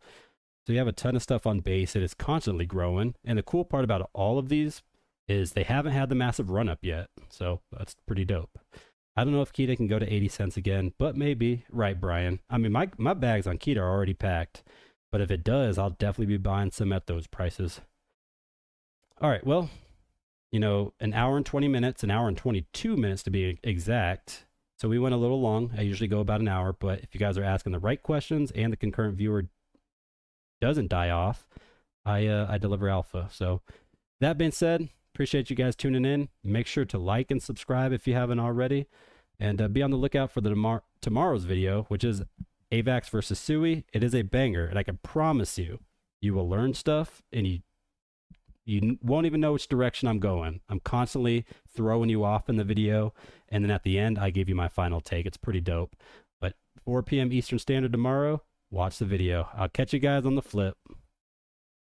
So you have a ton of stuff on Base. It is constantly growing. And the cool part about all of these is they haven't had the massive run up yet. So that's pretty dope. I don't know if Kita can go to 80 cents again, but maybe. Right, Brian? I mean, my bags on Kita are already packed. But if it does, I'll definitely be buying some at those prices. All right, well, you know, an hour and 20 minutes, an hour and 22 minutes to be exact. So we went a little long. I usually go about an hour, but if you guys are asking the right questions and the concurrent viewer doesn't die off, I deliver alpha. So that being said, appreciate you guys tuning in. Make sure to like and subscribe if you haven't already, and be on the lookout for the tomorrow's video, which is Avax versus Sui. It is a banger, and I can promise you, you will learn stuff, and you won't even know which direction I'm going. I'm constantly throwing you off in the video, and then at the end, I give you my final take. It's pretty dope. But 4 p.m. Eastern Standard tomorrow, watch the video. I'll catch you guys on the flip.